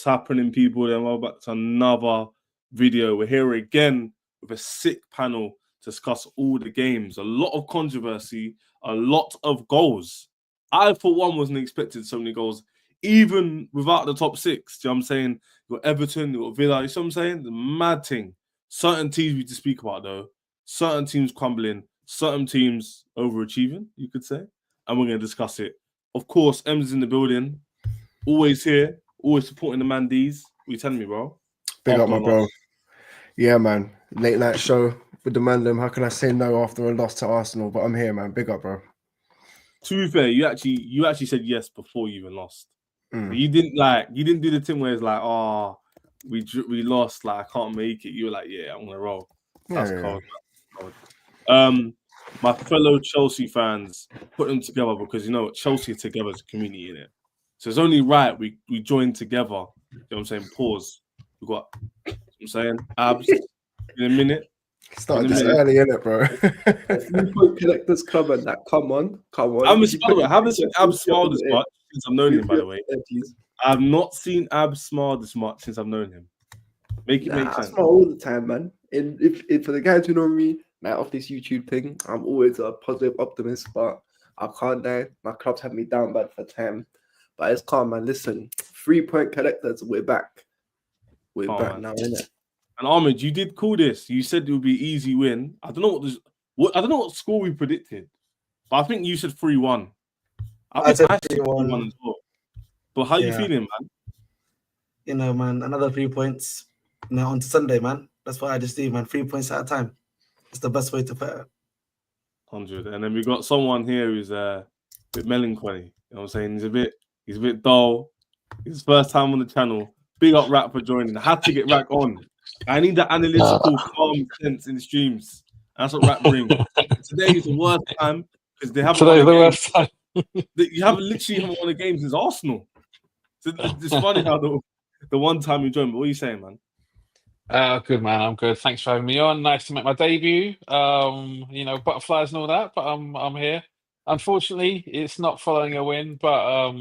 What's happening, people? Then we're back to another video. We're here again with a sick panel to discuss all the games. A lot of controversy, a lot of goals. I, for one, wasn't expecting so many goals, even without the top six. Do you know what I'm saying? You got Everton, you got Villa. You see what I'm saying? The mad thing. Certain teams we need to speak about, though. Certain teams crumbling. Certain teams overachieving, you could say. And we're going to discuss it. Of course, M's in the building. Always here. Always supporting the man D's. What you telling me, bro? Big up, my bro. Yeah, man. Late night show with the man them. How can I say no after a loss to Arsenal? But I'm here, man. Big up, bro. To be fair, you actually said yes before you even lost. You didn't do the thing where it's like, oh, we lost, like I can't make it. You were like, yeah, I'm gonna roll. That's cold. My fellow Chelsea fans, put them together because you know what, Chelsea are together as a community in it. So it's only right we join together. You know what I'm saying? Pause. We got, you know what I'm saying, abs in a minute. Started this early, innit, bro? Collectors Club and that. Come on. I haven't seen Abs smile this much since I've known him, by the way. I have not seen Abs smile this much since I've known him. Make sense. I smile all the time, man. And if for the guys who know me, like off this YouTube thing, I'm always a positive optimist, but I can't lie. My clubs have me down bad for time. But it's calm, man. Listen, 3-point collectors, we're back. We're back now, innit? And Ahmed, you did call this. You said it would be easy win. I don't know what score we predicted, but I think you said 3-1. I said 3-1 as well. But how you feeling, man? You know, man, another 3 points. You know, on Sunday, man. That's what I just do, man. 3 points at a time. It's the best way to put it. 100. And then we got someone here who's a bit melancholy. You know what I'm saying? He's a bit dull. It's his first time on the channel. Big up Rat for joining. I had to get Rat on. I need that analytical calm sense in streams. That's what Rat brings. Today is the worst time because they haven't. Today's the worst time. You haven't won a game since Arsenal. So it's funny how the one time you joined. But what are you saying, man? Good, man. I'm good. Thanks for having me on. Nice to make my debut. You know, butterflies and all that, but I'm here. Unfortunately, it's not following a win, but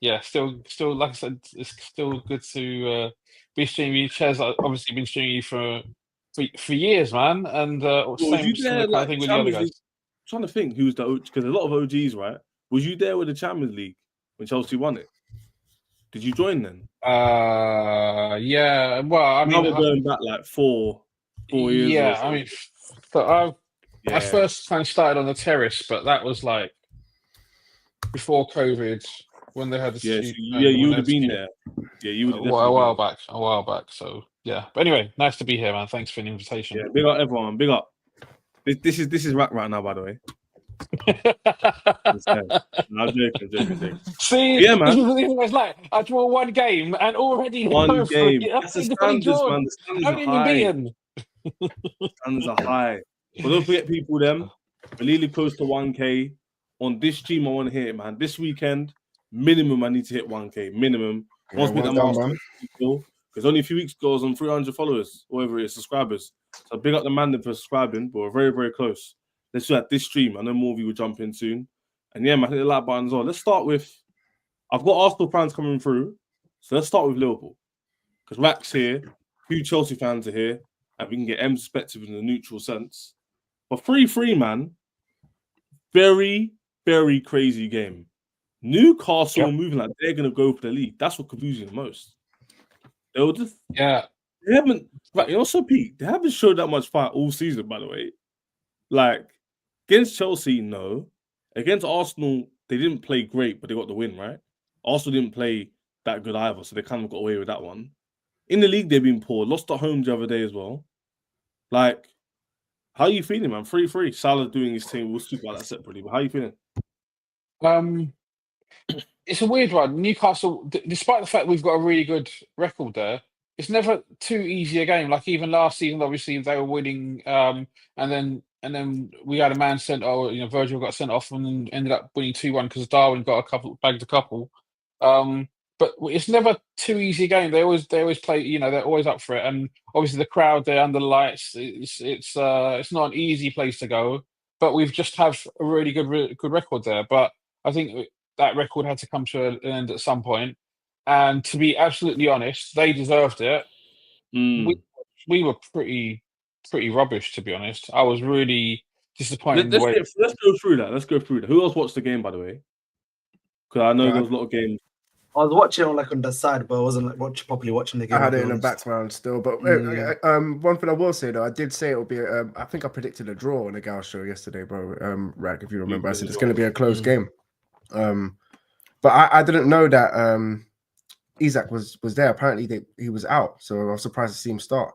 yeah, still, like I said, it's still good to be streaming you. Chez, I've obviously been streaming you for years, man, and same kind of thing with the other guys. I'm trying to think who's the OG, because a lot of OGs, right? Was you there with the Champions League when Chelsea won it? Did you join then? Yeah. Well, I mean, we're going back like four years. Yeah, I mean, so I first time started on the terrace, but that was like before COVID when they had the you would have been there. Yeah, you would have a while back. So yeah, but anyway, nice to be here, man. Thanks for the invitation. Yeah, big up everyone. Big up. This is Rack right now, by the way. I'm joking. See, yeah, man. It's like I draw one game and already one game. That's the standards, man. The standards are high. But don't forget, people, we're really close to 1K. On this stream, I want to hit it, man. This weekend, minimum, I need to hit 1K. Minimum. Once we get that because only a few weeks ago, I was on 300 followers, whatever it is, subscribers. So big up the man for subscribing, but we're very, very close. Let's do that this stream. I know more of you will jump in soon. And yeah, man, hit the like button as well. Let's start with, I've got Arsenal fans coming through. So let's start with Liverpool. Because Rack's here, a few Chelsea fans are here, and we can get M's perspective in a neutral sense. But 3-3, man, very, very crazy game. Newcastle moving like they're going to go for the league. That's what confuses me the most. They were just, they haven't, right, you know, so Pete, they haven't showed that much fight all season, by the way. Like, against Chelsea, no. Against Arsenal, they didn't play great, but they got the win, right? Arsenal didn't play that good either, so they kind of got away with that one. In the league, they've been poor. Lost at home the other day as well. Like, how are you feeling, man? 3-3. Salah doing his thing. We'll speak about that separately, but how are you feeling? It's a weird one. Newcastle, despite the fact we've got a really good record there, it's never too easy a game. Like even last season, obviously they were winning, and then we had a man sent. Oh, you know, Virgil got sent off and then ended up winning 2-1 because Darwin bagged a couple. But it's never too easy a game. They always play. You know, they're always up for it. And obviously the crowd there under the lights. It's not an easy place to go. But we've just have a really good record there. But I think that record had to come to an end at some point. And to be absolutely honest, they deserved it. Mm. We were pretty rubbish, to be honest. I was really disappointed in the way. Let's go through that. Let's go through that. Who else watched the game, by the way? Because I know there was a lot of games. I was watching it on the side, but I wasn't properly watching the game. I had it in the background still, but one thing I will say though, I did say it would be. I think I predicted a draw on the Gal show yesterday, bro. Rag, if you remember, I said it's going to be a close game. But I didn't know that Isaac was there. Apparently, he was out, so I was surprised to see him start.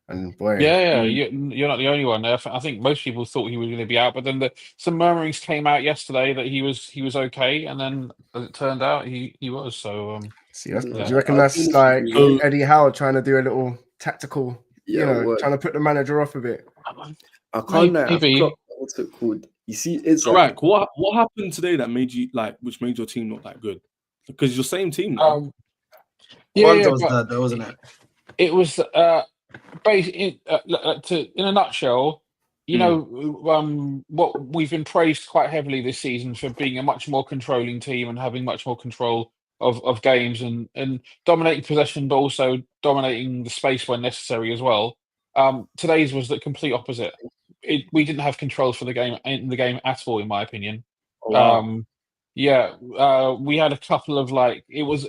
And boy, you're not the only one. I think most people thought he was going to be out, but then some murmurings came out yesterday that he was okay, and then as it turned out, he was. So see, do you reckon that's like Eddie Howe trying to do a little tactical, trying to put the manager off a bit? I can't know. What's it called? You see, it's right. What happened today that made you which made your team not that good? Because it's your same team now. That wasn't it? It was in a nutshell, what we've been praised quite heavily this season for being a much more controlling team and having much more control of games and dominating possession, but also dominating the space when necessary as well. Today's was the complete opposite. We didn't have control for the game at all, in my opinion. Oh, wow. We had a couple of it was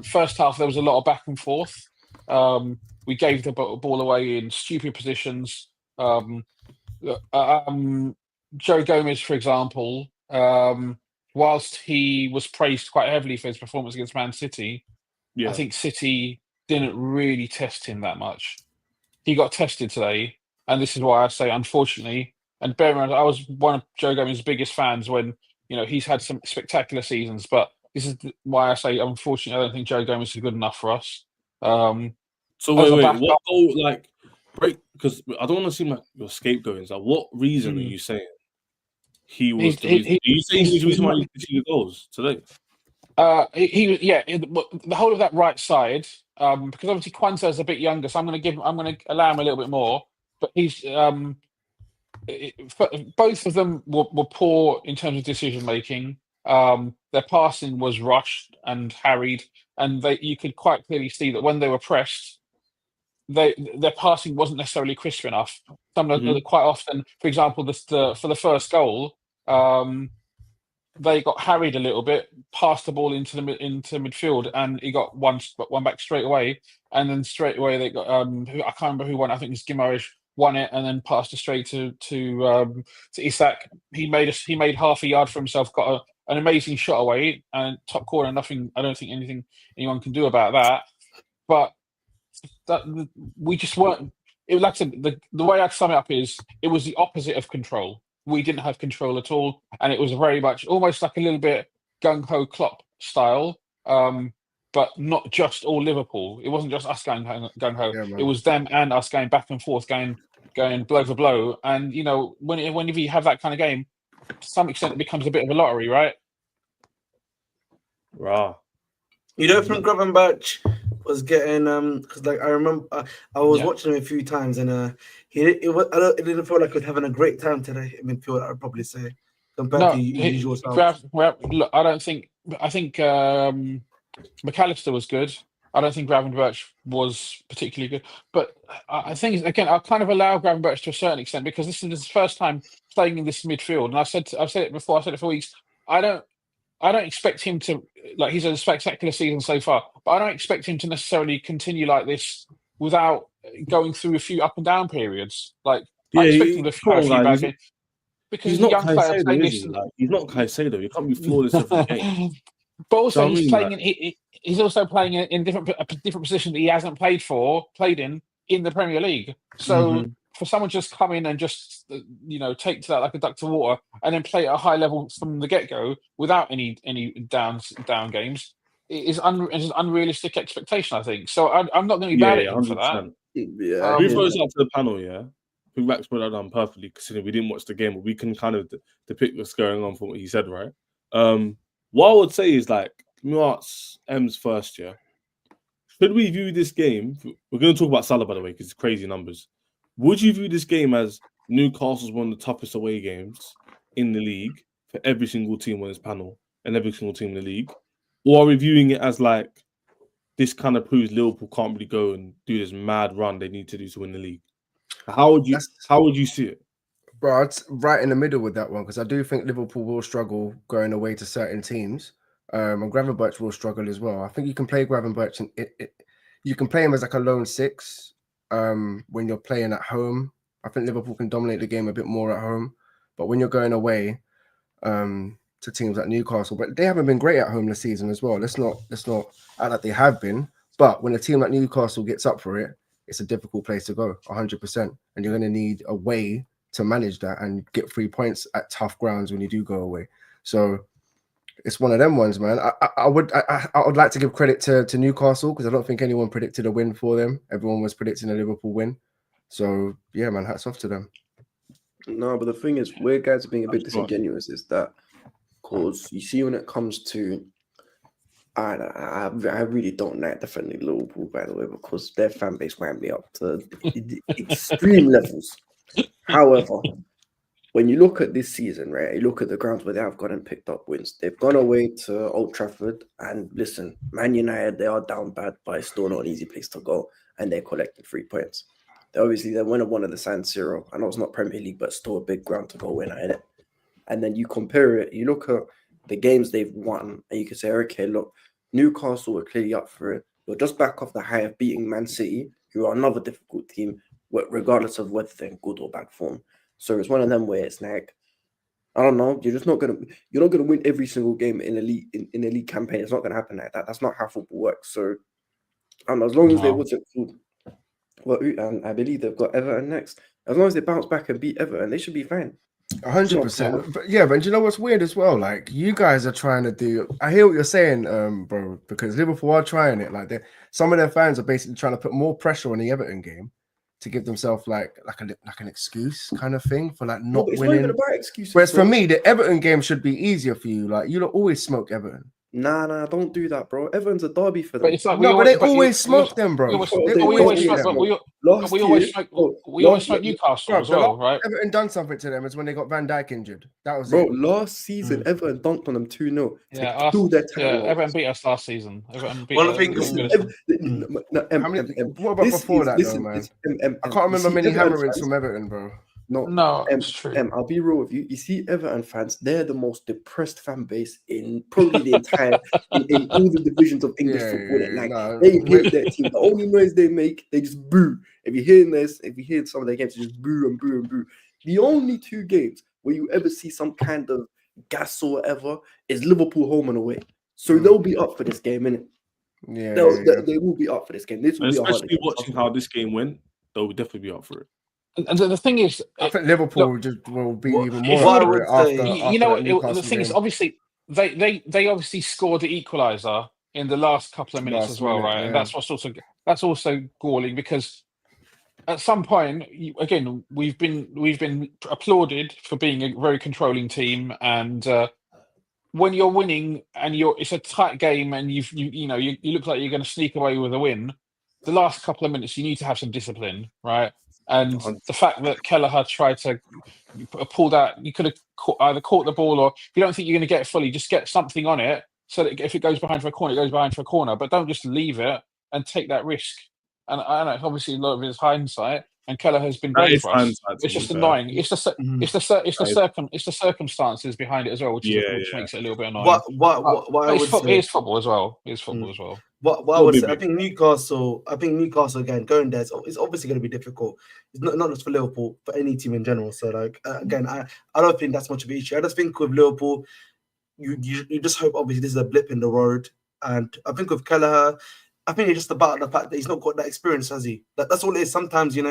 first half there was a lot of back and forth. We gave the ball away in stupid positions. Joe Gomez, for example, whilst he was praised quite heavily for his performance against Man City, I think City didn't really test him that much. He got tested today, and this is why I say unfortunately. And bear in mind, I was one of Joe Gomez's biggest fans when he's had some spectacular seasons, but this is why I say unfortunately I don't think Joe Gomez is good enough for us. So wait, what goal break? Because I don't want to seem like you're scapegoating. Like, what reason are you saying he was the reason? Are you saying he's the reason why you conceded goals today? The whole of that right side, because obviously Quanta is a bit younger, so I'm going to allow him a little bit more. But he's both of them were poor in terms of decision making. Their passing was rushed and harried, and you could quite clearly see that when they were pressed, their passing wasn't necessarily crisp enough. Quite often, for example, for the first goal, they got harried a little bit, passed the ball into midfield, and he got one back straight away. And then straight away they got I can't remember who won. I think it was Guimaraes won it and then passed it straight to Isak. He made half a yard for himself, got an amazing shot away and top corner. Nothing. I don't think anyone can do about that. But we just weren't. It, like I said, the way I'd sum it up is it was the opposite of control. We didn't have control at all, and it was very much almost like a little bit gung ho Klopp style, but not just all Liverpool. It wasn't just us going gung ho. Yeah, it was them and us going back and forth, going blow for blow. And whenever you have that kind of game, to some extent, it becomes a bit of a lottery, right? Wow. You don't think Gravenberch was getting because I remember I was watching him a few times and it didn't feel like he was having a great time today in midfield. I would probably say compared to usual stuff. Look, I think McAllister was good. I don't think Gravenberch was particularly good, but I think again I kind of allow Gravenberch to a certain extent because this is his first time playing in this midfield, and I've said it before. I've said it for weeks. I don't expect him to he's had a spectacular season so far, but I don't expect him to necessarily continue like this without going through a few up and down periods. I expect him to have a few bad games. Because he's not Caicedo, is he? He's not Caicedo. You can't be flawless every game. But also, he's also playing in a different position that he hasn't played in the Premier League. So for someone to just come in and just take to that like a duck to water and then play at a high level from the get go without any down games is unrealistic expectation, I think. So I'm not going to be mad at him for that. Yeah. Who throws out to the panel? Yeah, who Rax put that down perfectly, considering we didn't watch the game, but we can kind of depict what's going on from what he said, right? What I would say is let me ask M's first. Yeah, should we view this game? We're going to talk about Salah, by the way, because it's crazy numbers. Would you view this game as Newcastle's one of the toughest away games in the league for every single team on this panel and every single team in the league? or are we viewing it as like this kind of proves Liverpool can't really go and do this mad run they need to do to win the league? How would you see it? Bro, it's right in the middle with that one because I do think Liverpool will struggle going away to certain teams, and Gravenberch will struggle as well. I think you can play Gravenberch and you can play him as like a lone six when you're playing at home. I think Liverpool can dominate the game a bit more at home, but when you're going away to teams like Newcastle, but they haven't been great at home this season as well. Let's not act like they have been. But when a team like Newcastle gets up for it, it's a difficult place to go, 100%, and you're going to need a way to manage that and get 3 points at tough grounds when you do go away. So it's one of them ones, man. I would like to give credit to Newcastle because I don't think anyone predicted a win for them. Everyone was predicting a Liverpool win. So yeah, man, hats off to them. No, but the thing is, where guys are being a bit disingenuous is that because you see when it comes to I really don't like defending Liverpool, by the way, because their fan base wound me up to extreme levels. However, when you look at this season, right, you look at the grounds where they have gone and picked up wins. They've gone away to Old Trafford, and listen, Man United, they are down bad, but it's still not an easy place to go, and they're collecting 3 points. They're winning one of the San Siro. I know it's not Premier League, but still a big ground to go win at it. And then you compare it, you look at the games they've won, and you can say, okay, look, Newcastle were clearly up for it. You're just back off the high of beating Man City, who are another difficult team, regardless of whether they're in good or bad form. So it's one of them where it's like, I don't know, you're not gonna win every single game in a league campaign. It's not gonna happen like that. That's not how football works. So as long as they wasn't cool. Well, and I believe they've got Everton next. As long as they bounce back and beat Everton, they should be fine. 100%. But yeah, but you know what's weird as well? Like you guys are trying to do. I hear what you're saying, bro. Because Liverpool are trying it. Like some of their fans are basically trying to put more pressure on the Everton game to give themselves like an excuse kind of thing for like not winning. Not even about excuses. Whereas for me, the Everton game should be easier for you. Like you don't always smoke Everton. Nah, don't do that, bro. Everton's a derby for them. But it's like they always smoke them, bro. We always smoke Newcastle as well, right? Everton done something to them is when they got Van Dijk injured. That was it. Last season, Everton dunked on them 2-0. Everton beat us last season. Everton beat what about before that, though, man? I can't remember many hammerings from Everton, bro. No, it's true. I'll be real with you. You see, Everton fans, they're the most depressed fan base in probably the entire in all the divisions of English football. They hate their team. The only noise they make, they just boo. If you hear some of their games, they just boo and boo and boo. The only 2 games where you ever see some kind of gas or whatever is Liverpool home and away. So they'll be up for this game, innit? Yeah, they will be up for this game. This will especially watching how this game went, they'll definitely be up for it. And the thing is, I think Liverpool will be even more. The thing is, obviously, they obviously scored the equaliser in the last couple of minutes as well, right? Yeah. And that's also galling because at some point, we've been applauded for being a very controlling team, and when you're winning and it's a tight game, and you look like you're going to sneak away with a win. The last couple of minutes, you need to have some discipline, right? And the fact that Kelleher tried to pull that, you could have either caught the ball, or if you don't think you're going to get it fully, just get something on it so that if it goes behind for a corner, it goes behind for a corner. But don't just leave it and take that risk. And I know, obviously, a lot of it is hindsight, and Kelleher has been great for us. It's just annoying. It's the circumstances behind it as well, which makes it a little bit annoying. It is football as well. It is football as well. What I would say, I think Newcastle again going there is obviously going to be difficult. It's not just for Liverpool, for any team in general. So again, I don't think that's much of an issue. I just think with Liverpool, you just hope obviously this is a blip in the road. And I think with Kelleher, I think it's just about the fact that he's not got that experience, has he? That's all it is. Sometimes, with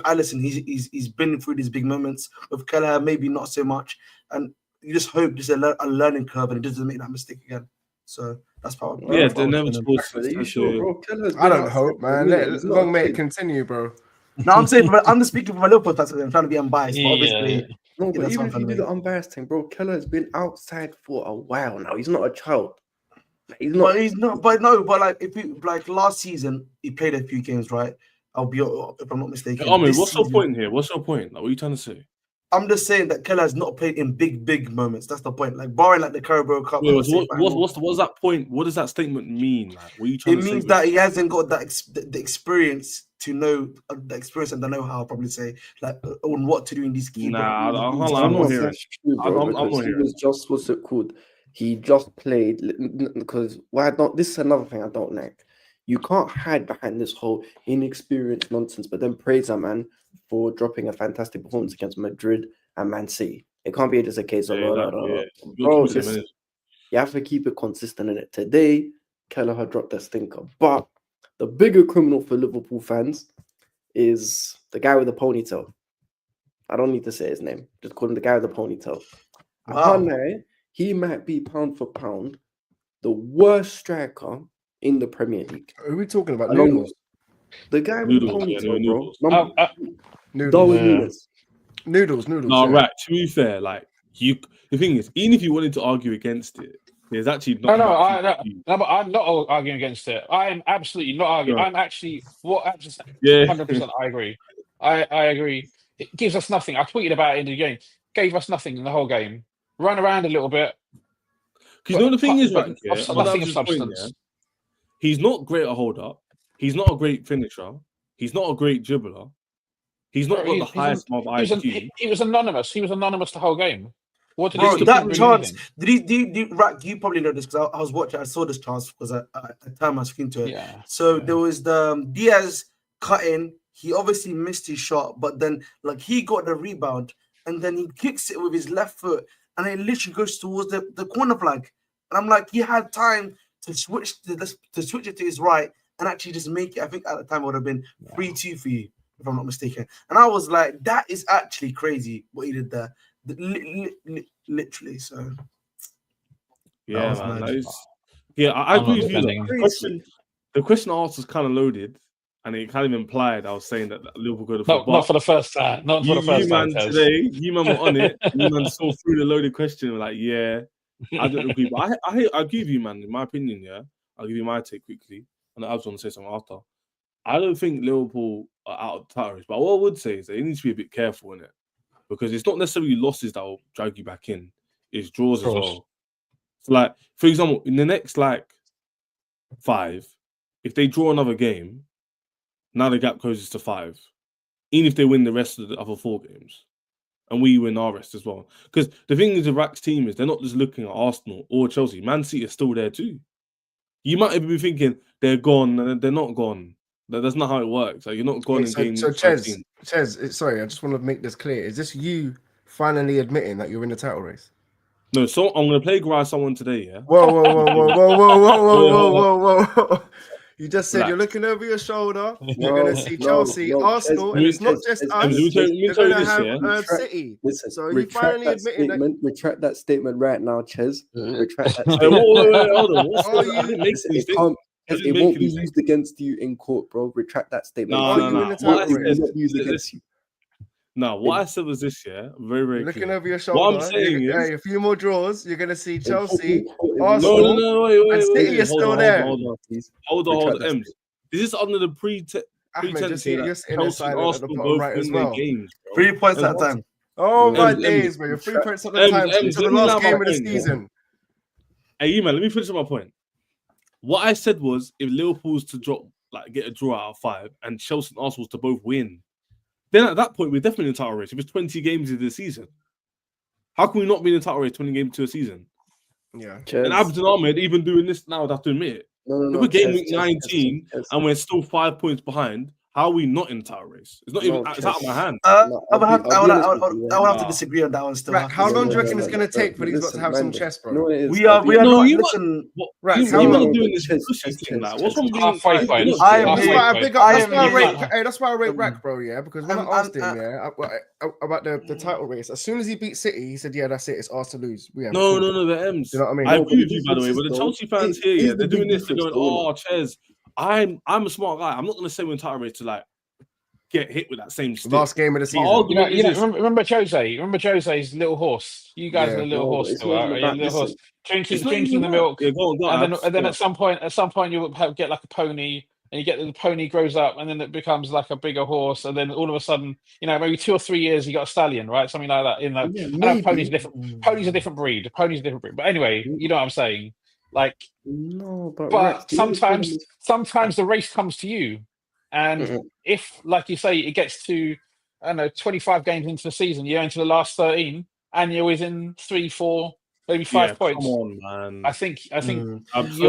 Alisson, he's been through these big moments. With Kelleher, maybe not so much. And you just hope this is a learning curve and he doesn't make that mistake again. So that's part of it. They're never supposed to. I don't hope, man. Long may it continue, bro. No, I'm saying, I'm just speaking from a Liverpool perspective. I'm trying to be unbiased, but obviously. No, but even if you do the unbiased thing, bro, Kelleher has been outside for a while now. He's not a child. But like if you last season, he played a few games, right? If I'm not mistaken. What's your point here? What's your point? Like, what are you trying to say? I'm just saying that Keller has not played in big moments. That's the point. Like barring like the Carabao Cup. Wait, what's that point? What does that statement mean? Like, what are you trying to say? It means that he hasn't got that the experience to know the experience and the know-how. I'll probably say like on what to do in these key. Nah, I'm not hearing. I'm not hearing. He was just what's it called? He just played because this is another thing I don't like. You can't hide behind this whole inexperienced nonsense, but then praise a man for dropping a fantastic performance against Madrid and Man City. It can't be just a case of bro, listen, you have to keep it consistent in it. Today, Kelleher dropped a stinker, but the bigger criminal for Liverpool fans is the guy with the ponytail. I don't need to say his name. Just call him the guy with the ponytail. Wow. He might be pound for pound the worst striker in the Premier League. Are we talking about Noodles? The guy with the ponytail, bro. Noodles. No, right. To be fair, like the thing is, even if you wanted to argue against it, there's actually not. No, but I'm not arguing against it. I am absolutely not arguing. Right. I'm actually 100%. I agree. I agree. It gives us nothing. I tweeted about it in the game. Gave us nothing in the whole game. Run around a little bit. Because the thing is, right? Nothing of substance. He's not great at hold up. He's not a great finisher. He's not a great dribbler. He's not got the highest of IQ. He was anonymous. He was anonymous the whole game. What did he that chance? Did you probably know this because I was watching. I saw this chance because I turned my screen to it. Yeah. So there was the Diaz cutting. He obviously missed his shot, but then like he got the rebound and then he kicks it with his left foot and it literally goes towards the corner flag. And I'm like, he had time to switch it to his right and actually just make it. I think at the time it would have been 3-2 for you, if I'm not mistaken. And I was like, that is actually crazy what he did there. Literally, so yeah, man. I agree with you. The question asked was kind of loaded, and it kind of implied I was saying that Liverpool could have. Not for the first time. Not for the first time. Today, you man were on it. You man saw through the loaded question. Like, yeah, I don't agree, but I give you, man. In my opinion, yeah, I'll give you my take quickly, and I was going to say something after. I don't think Liverpool are out of the title race, but what I would say is they need to be a bit careful in it. Because it's not necessarily losses that will drag you back in. It's draws as well. So, like, for example, in the next, 5, if they draw another game, now the gap closes to 5. Even if they win the rest of the other 4 games. And we win our rest as well. Because the thing is, the Rack's team is they're not just looking at Arsenal or Chelsea. Man City is still there too. You might even be thinking they're gone and they're not gone. That's not how it works. Like, you're not going in game. So Ches, sorry, I just want to make this clear. Is this you finally admitting that you're in the title race? No, so I'm going to play someone today, yeah? Whoa. You just said you're looking over your shoulder. You're going to see Chelsea, Arsenal, and it's not just us. You're going to have City. So you finally admitting that. Retract that statement right now, Ches. Retract that statement. It won't be used against you in court, bro. Retract that statement. No, what I said was this, yeah, very, very looking clear. over your shoulder. What I'm saying is, a few more draws, you're going to see Chelsea, Arsenal, wait, and City is still there. Hold on. This is under the pretense that Chelsea and Arsenal both win their games. 3 points at a time. Oh my days, bro! You're 3 points at a time to the last game of the season. Hey, you man, let me finish my point. What I said was, if Liverpool's to get a draw out of 5, and Chelsea and Arsenal's to both win, then at that point we're definitely in the title race. If it's 20 games in the season, how can we not be in the title race 20 games to a season? Yeah. And Abdul Ahmed even doing this now, I'd have to admit it. No. If we're game week 19 and we're still 5 points behind, how are we not in the title race? It's not even. It's out of my hand. I would have to disagree on that one still. Right, how long do you reckon it's going to take for these guys to have some chest, bro? No, it is. We are not. Listen, right, how long doing this thing? What's wrong with That's why I rate Rack, bro. Yeah, because when I asked him, about the title race, as soon as he beat City, he said, "Yeah, that's it. It's ours to lose." No, the M's. You know what I mean? I agree with you, by the way. But the Chelsea fans here, yeah, they're doing this. They're going, "Oh, Ches, I'm a smart guy. I'm not going to say we're in title race to get hit with that same stick." Last game of the season. Remember Jose? Remember Jose's little horse? You guys are the little horse still, right? Little horse drinking the milk. Yeah, go on, and then at some point you'll get like a pony, and you get the pony grows up, and then it becomes like a bigger horse, and then all of a sudden, maybe 2 or 3 years you got a stallion, right? Something like that. I know ponies are different. Ponies are a different breed. Ponies are a different breed. But anyway, you know what I'm saying. Like, no, but But sometimes the race comes to you, and if, like you say, it gets to 25 games into the season, you're into the last 13, and you're within 3, 4, maybe 5 points. Come on, man. I think you have to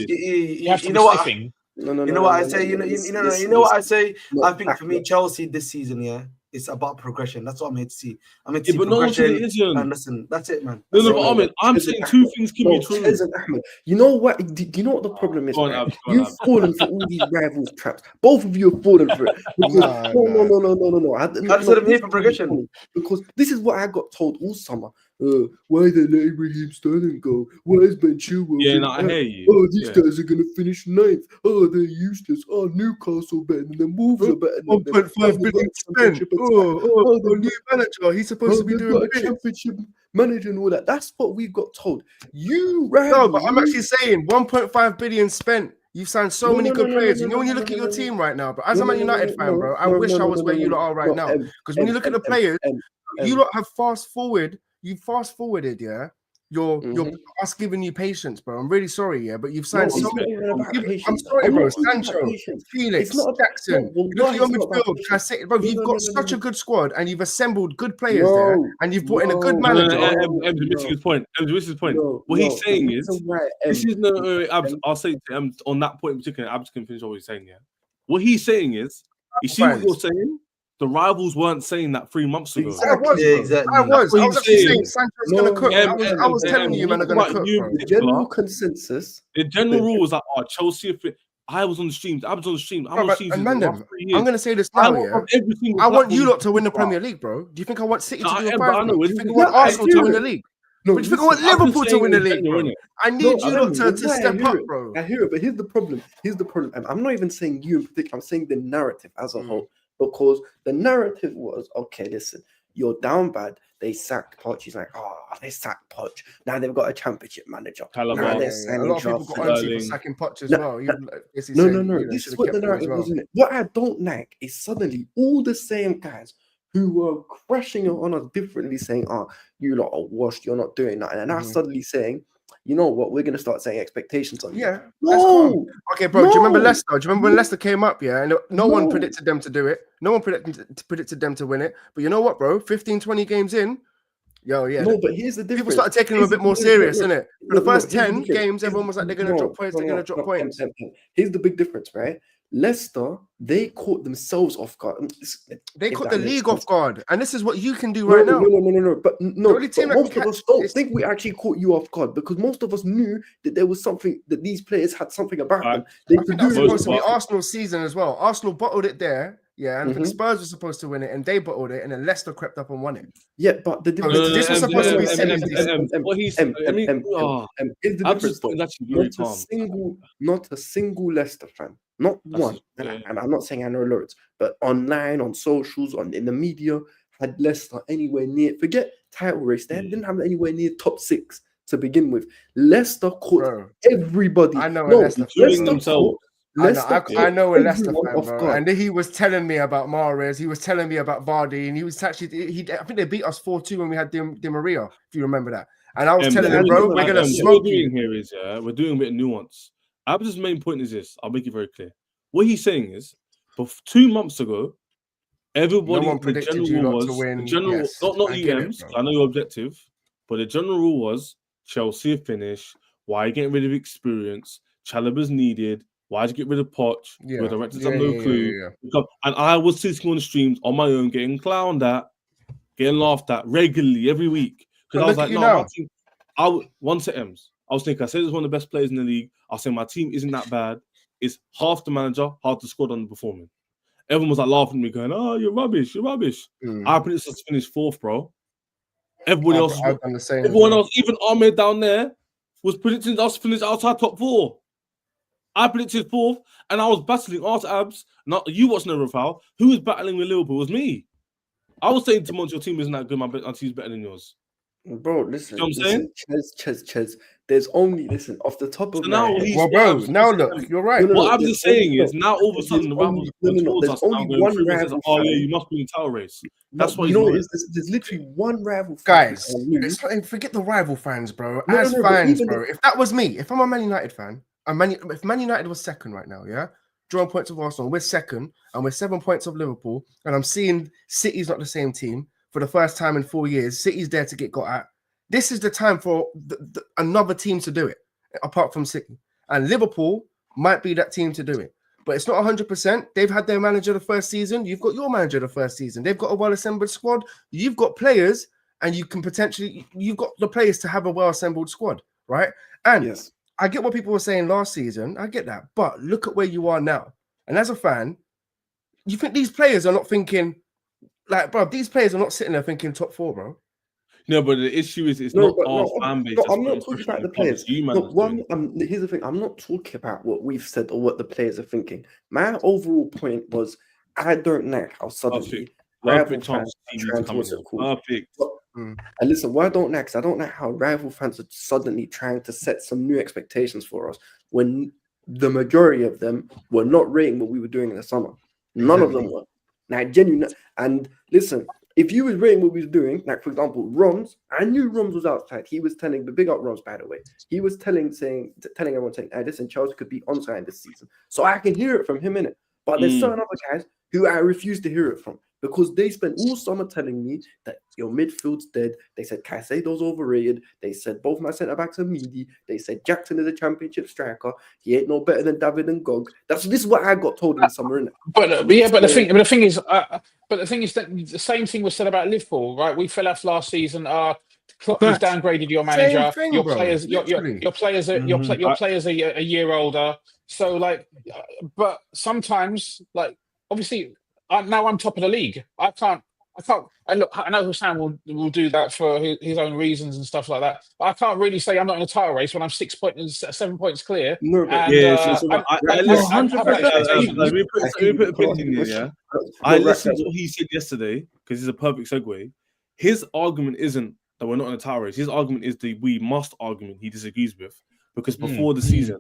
be sniffing. No, you know what I say? You know what I say? I think for me, Chelsea this season, it's about progression. That's what I'm here to see. I'm here to see progression. And listen, that's it, man. I'm saying two things can be true. You know what? Do you know what the problem is? You've fallen for all these rivals traps. Both of you have fallen for it. No. I said I'm here for progression. Because this is what I got told all summer. Why they let Raheem Sterling go? Why is Ben Chilwell? I hear you. These guys are gonna finish 9th. They're useless. Newcastle better than them. Wolves are better than them. 1.5 billion spent. The new manager. He's supposed to be doing a championship manager and all that. That's what we got told. No, but I'm actually saying 1.5 billion spent. You've signed so many good players. When you look at your team right now, but as a Man United fan, bro, I wish I was where you lot are right now. Because when you look at the players, you lot have fast forwarded, yeah. Us giving you patience, bro. I'm really sorry, yeah, but you've signed so many. I'm sorry, bro. Sancho, Felix, Jackson. Look at your midfield. Bro, you've got such a good squad, and you've assembled good players there, and you've brought in a good manager. Missing his point. What he's saying is, this is I'll say to him on that point in particular. Abs can finish what he's saying. Yeah, what he's saying is, you see what you're saying. The rivals weren't saying that 3 months ago. Exactly. I was actually saying Sancho's going to cook. I was telling you, man, are going to cook. The general consensus. The general rule was that Chelsea. I was on the streams. I was on the stream. I'm going to say this now. I want you lot to win the Premier League, bro. Do you think I want City to do a 5? Do you think I want Arsenal to win the league? No, do you think I want Liverpool to win the league, bro? I need you lot to step up, bro. I hear it, but here's the problem. And I'm not even saying you in particular. I'm saying the narrative as a whole. Because the narrative was, okay, listen, you're down bad. They sacked Poch. He's like, they sacked Poch. Now they've got a championship manager. A lot of people got on to sacking Poch as well. No. This is what the narrative was, isn't it? What I don't like is suddenly all the same guys who were crashing on us differently saying, you lot are washed, you're not doing that. And now suddenly saying, you know what? We're gonna start setting expectations on you. Yeah. No. Okay, bro. Do you remember Leicester? Do you remember when Leicester came up? Yeah, and no one predicted them to do it. No one predicted them to win it. But you know what, bro? 15, 20 games in, No, but here's the difference. People started taking them a bit more serious, innit? For the first 10 games, everyone was like, they're gonna drop points. They're gonna drop points. Here's the big difference, right? Leicester, they caught themselves off guard. They caught the league off guard, and this is what you can do right now. No. But most of us don't think we actually caught you off guard because most of us knew that there was something that these players had something about them. They could do. Supposed to be Arsenal's season as well. Arsenal bottled it there. Yeah, and Spurs were supposed to win it, and they bottled it, and then Leicester crept up and won it. Yeah, but the difference. This was supposed to be not a single Leicester fan, not one. And I'm not saying I know loads, but online, on socials, in the media, had Leicester anywhere near. Forget title race, they didn't have anywhere near top 6 to begin with. Leicester caught everybody. I know Leicester themselves. I know a Leicester fan, bro. And he was telling me about Mahrez. He was telling me about Vardy, and he was actually. I think they beat us 4-2 when we had Di Maria, if you remember that. And I was telling him, bro, we're gonna smoke you. Here is we're doing a bit of nuance. Ab's main point is this. I'll make it very clear. What he's saying is, but 2 months ago, everybody, no one predicted you not to win. Not EMs. I know your objective, but the general rule was Chelsea finish. Why are you getting rid of experience? Chalobah's needed. Why'd you get rid of Poch? Your directors have no clue. And I was sitting on the streams on my own, getting clowned at, getting laughed at regularly every week. Because I was like, no, I said this is one of the best players in the league. I was saying my team isn't that bad. It's half the manager, half the squad underperforming. Everyone was like laughing at me, going, you're rubbish. I predicted us to finish 4th, bro. Everybody else, even Ahmed down there, was predicting us to finish outside top 4. I predicted 4th, and I was battling after Abs. Not you watching the foul. Who was battling with Liverpool? It was me. I was saying to Monty, your team isn't that good. My team's better than yours. Bro, listen. You know what I'm saying? Ches. there's only off the top of now my head. he's Well, bro, now look, you're right. What I'm just saying is now all of a sudden the rivals towards there's us now only going one through and says, rival "Oh yeah, fan. you must be in the title race." That's what you he's know. doing. There's literally one rival fan. Guys, forget the rival fans, bro. No, As no, but fans, even bro. If that was me, if I'm a Man United fan, if Man United was second right now, yeah, drawing points of Arsenal, we're second, and we're 7 points of Liverpool, and I'm seeing City's not the same team for the first time in 4 years. City's there to get got at. This is the time for another team to do it, apart from City. And Liverpool might be that team to do it. But it's not 100%. They've had their manager the first season. You've got your manager the first season. They've got a well-assembled squad. You've got players, and you've got the players to have a well-assembled squad, right? And yes, I get what people were saying last season. I get that. But look at where you are now. And as a fan, you think these players are not thinking, like, bro, these players are not sitting there thinking top 4, bro. No, but the issue is it's not our fan base. I'm not talking about the players. Here's the thing. I'm not talking about what we've said or what the players are thinking. My overall point was I don't like how suddenly rival fans are trying to what's it called. Perfect. And listen, why I don't like? Because I don't like how rival fans are suddenly trying to set some new expectations for us when the majority of them were not rating what we were doing in the summer. None of them were. Now, genuine. And listen, if you was rating what we was doing, like for example, Roms, I knew Roms was outside. He was telling the big up Roms, by the way. He was telling everyone, hey, listen, Chelsea could be onside this season. So I can hear it from him, innit? But there's certain other guys who I refuse to hear it from because they spent all summer telling me that your midfield's dead. They said Caicedo's overrated. They said both my centre-backs are meaty. They said Jackson is a championship striker. He ain't no better than David and Gog. This is what I got told in the summer, innit? But the thing is that the same thing was said about Liverpool, right? We fell off last season. Klopp has downgraded your manager. Your players are a year older. So like, but sometimes like obviously now I'm top of the league. I can't. And look, I know Hussein will do that for his own reasons and stuff like that. But I can't really say I'm not in a title race when I'm 7 points clear. No, but let me put a pin in here. Yeah, I listened to what he said yesterday because it's a perfect segue. His argument isn't that we're not in a title race. His argument is the we must argument he disagrees with because before the season,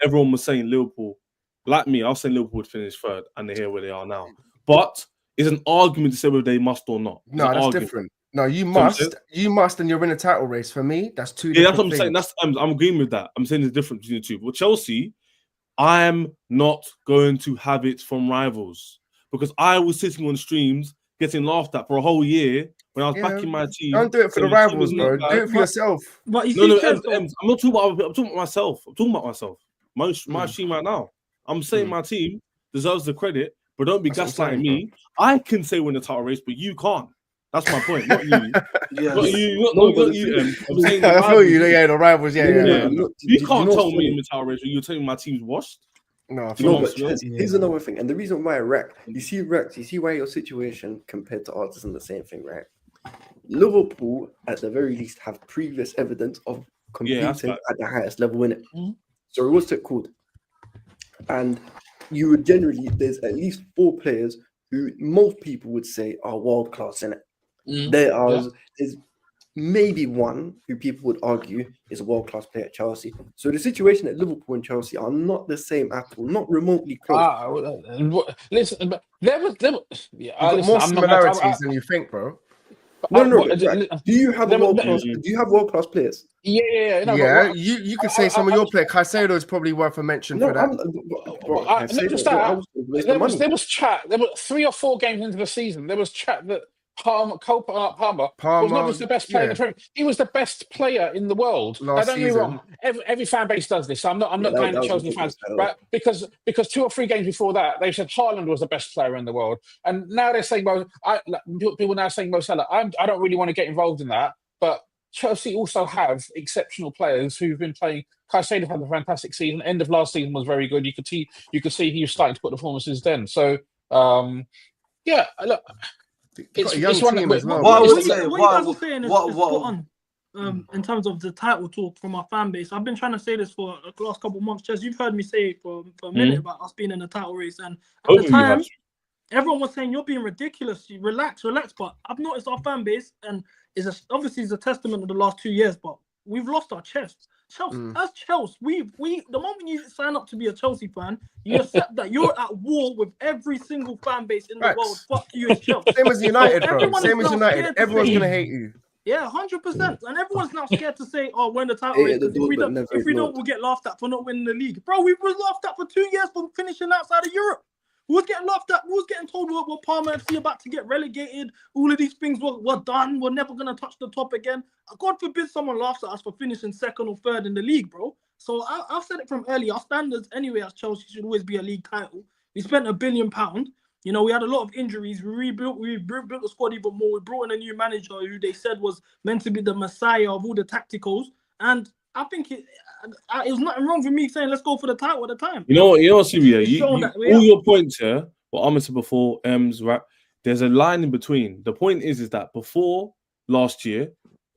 everyone was saying Liverpool, like me, I was saying Liverpool would finish third, and they're here where they are now. But it's an argument to say whether they must or not. No, that's different. No, you must, and you're in a title race. For me, that's two. Yeah, that's what I'm saying. I'm agreeing with that. I'm saying there's a difference between the two. But Chelsea, I'm not going to have it from rivals because I was sitting on streams getting laughed at for a whole year when I was backing my team. Don't do it for the rivals, bro. Do it for yourself. But I'm not talking about myself. I'm talking about myself. My team right now. I'm saying my team deserves the credit. But don't be gaslighting me. I can say we're in the title race, but you can't. That's my point. Not you. Not you. I'm saying I feel you. Yeah, the rivals. Yeah. You can't tell me in the title race. You're telling me my team's washed. No, here's another thing, and the reason why you see why your situation compared to ours isn't the same thing, right? Liverpool, at the very least, have previous evidence of competing at the highest level in it. So what's it called? And you would generally, there's at least 4 players who most people would say are world class in it. There's maybe one who people would argue is a world class player at Chelsea. So the situation at Liverpool and Chelsea are not the same at all, not remotely close. Listen, but there was more similarities than you think, bro. Do you have world class players? Yeah. You could say some of your players. Caicedo is probably worth a mention for that. There was chat. There were 3 or 4 games into the season. There was chat that Palmer was not just the best player in the Premier League. He was the best player in the world. Don't get me wrong. Every fan base does this. I'm not going to Chelsea fans, right? Because 2 or 3 games before that, they said Haaland was the best player in the world, and now they're saying, people now saying Mo Salah. I don't really want to get involved in that, but Chelsea also have exceptional players who've been playing. Caicedo had a fantastic season. End of last season was very good. You could see he was starting to put the performances then. So, look. What you guys are saying is spot on. In terms of the title talk from our fan base, I've been trying to say this for the last couple of months. Just you've heard me say it for a minute about us being in the title race, and at the time, everyone was saying you're being ridiculous. You relax. But I've noticed our fan base, and obviously it's a testament of the last 2 years. But we've lost our chest. Chelsea, as Chelsea, we the moment you sign up to be a Chelsea fan, you accept that you're at war with every single fan base in the world. Fuck you, it's Chelsea. Same as United, bro. Everyone Same is as now United. scared to Everyone's say- gonna hate you. Yeah, 100%. And everyone's now scared to say, "Oh, win the title race." Because if we don't, we'll get laughed at for not winning the league. Bro, we were laughed at for 2 years for finishing outside of Europe. We was getting laughed at. We was getting told we're Parma FC about to get relegated. All of these things were done. We're never gonna touch the top again. God forbid someone laughs at us for finishing second or third in the league, bro. So I've said it from early. Our standards anyway as Chelsea should always be a league title. We spent £1 billion. You know, we had a lot of injuries. We rebuilt the squad even more. We brought in a new manager who they said was meant to be the messiah of all the tacticals. And I think it was nothing wrong for me saying let's go for the title at the time. You know, Syria, all your points here, what Ahmed said before, right? There's a line in between. The point is that before last year,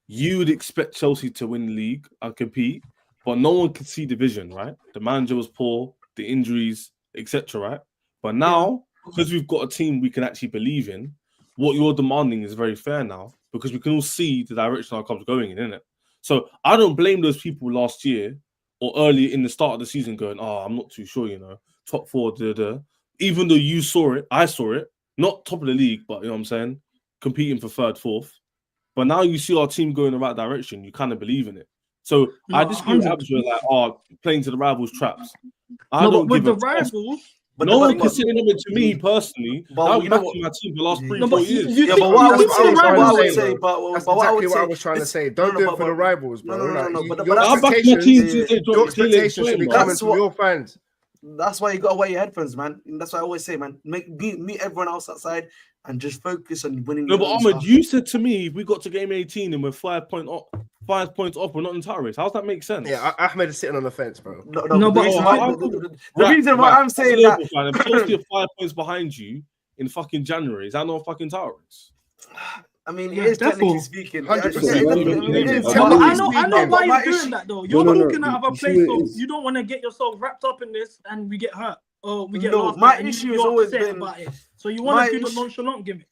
you would expect Chelsea to win the league and compete, but no one could see the vision, right? The manager was poor, the injuries, etc., right? But now, because we've got a team we can actually believe in, what you're demanding is very fair now because we can all see the direction our club's going in, innit? So I don't blame those people last year or early in the start of the season going, "Oh, I'm not too sure, you know, top four, even though you saw it, I saw it, not top of the league, but you know what I'm saying, competing for third, fourth. But now you see our team going in the right direction, you kind of believe in it. So I disagree with Abs like, playing to the rivals' traps. I don't give a rivals. But no one can say anything to me personally. I've been back in my team for the last 3-4 years. Yeah, but what I would say, that's exactly what I was trying to say. Don't do it for the rivals, bro. I'm back in my team to your expectations should be coming from your fans. That's why you got to wear your headphones, man. And that's what I always say, man. Meet everyone else outside and just focus on winning. No, but Ahmed, you said to me, we got to game 18 and we're 5 points off. We're not in title race. How does that make sense? Yeah, Ahmed is sitting on the fence, bro. No, but the reason why I'm saying that, if Chelsea are 5 points behind you in fucking January, is that not a fucking title race? I mean, it is technically speaking. 100%. I know why you're doing that, though. You're talking out of a place of you don't want to get yourself wrapped up in this and we get hurt. Or we get lost. My issue has always been about it. So you want to do the nonchalant gimmick.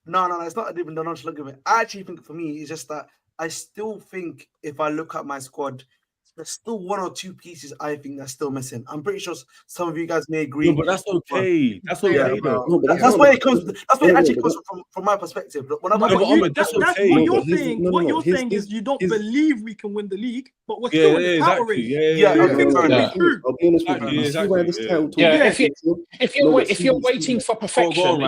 No, it's not even the nonchalant gimmick. I actually think for me, it's just that I still think if I look at my squad, there's still 1 or 2 pieces I think that's still missing. I'm pretty sure some of you guys may agree. No, but that's okay. That's okay. That's where it comes. That's where it actually comes from my perspective. But that's okay. What you're saying is you don't believe we can win the league, but we're still in the title race. I'll be honest with you. You see why this title if you're waiting for perfection,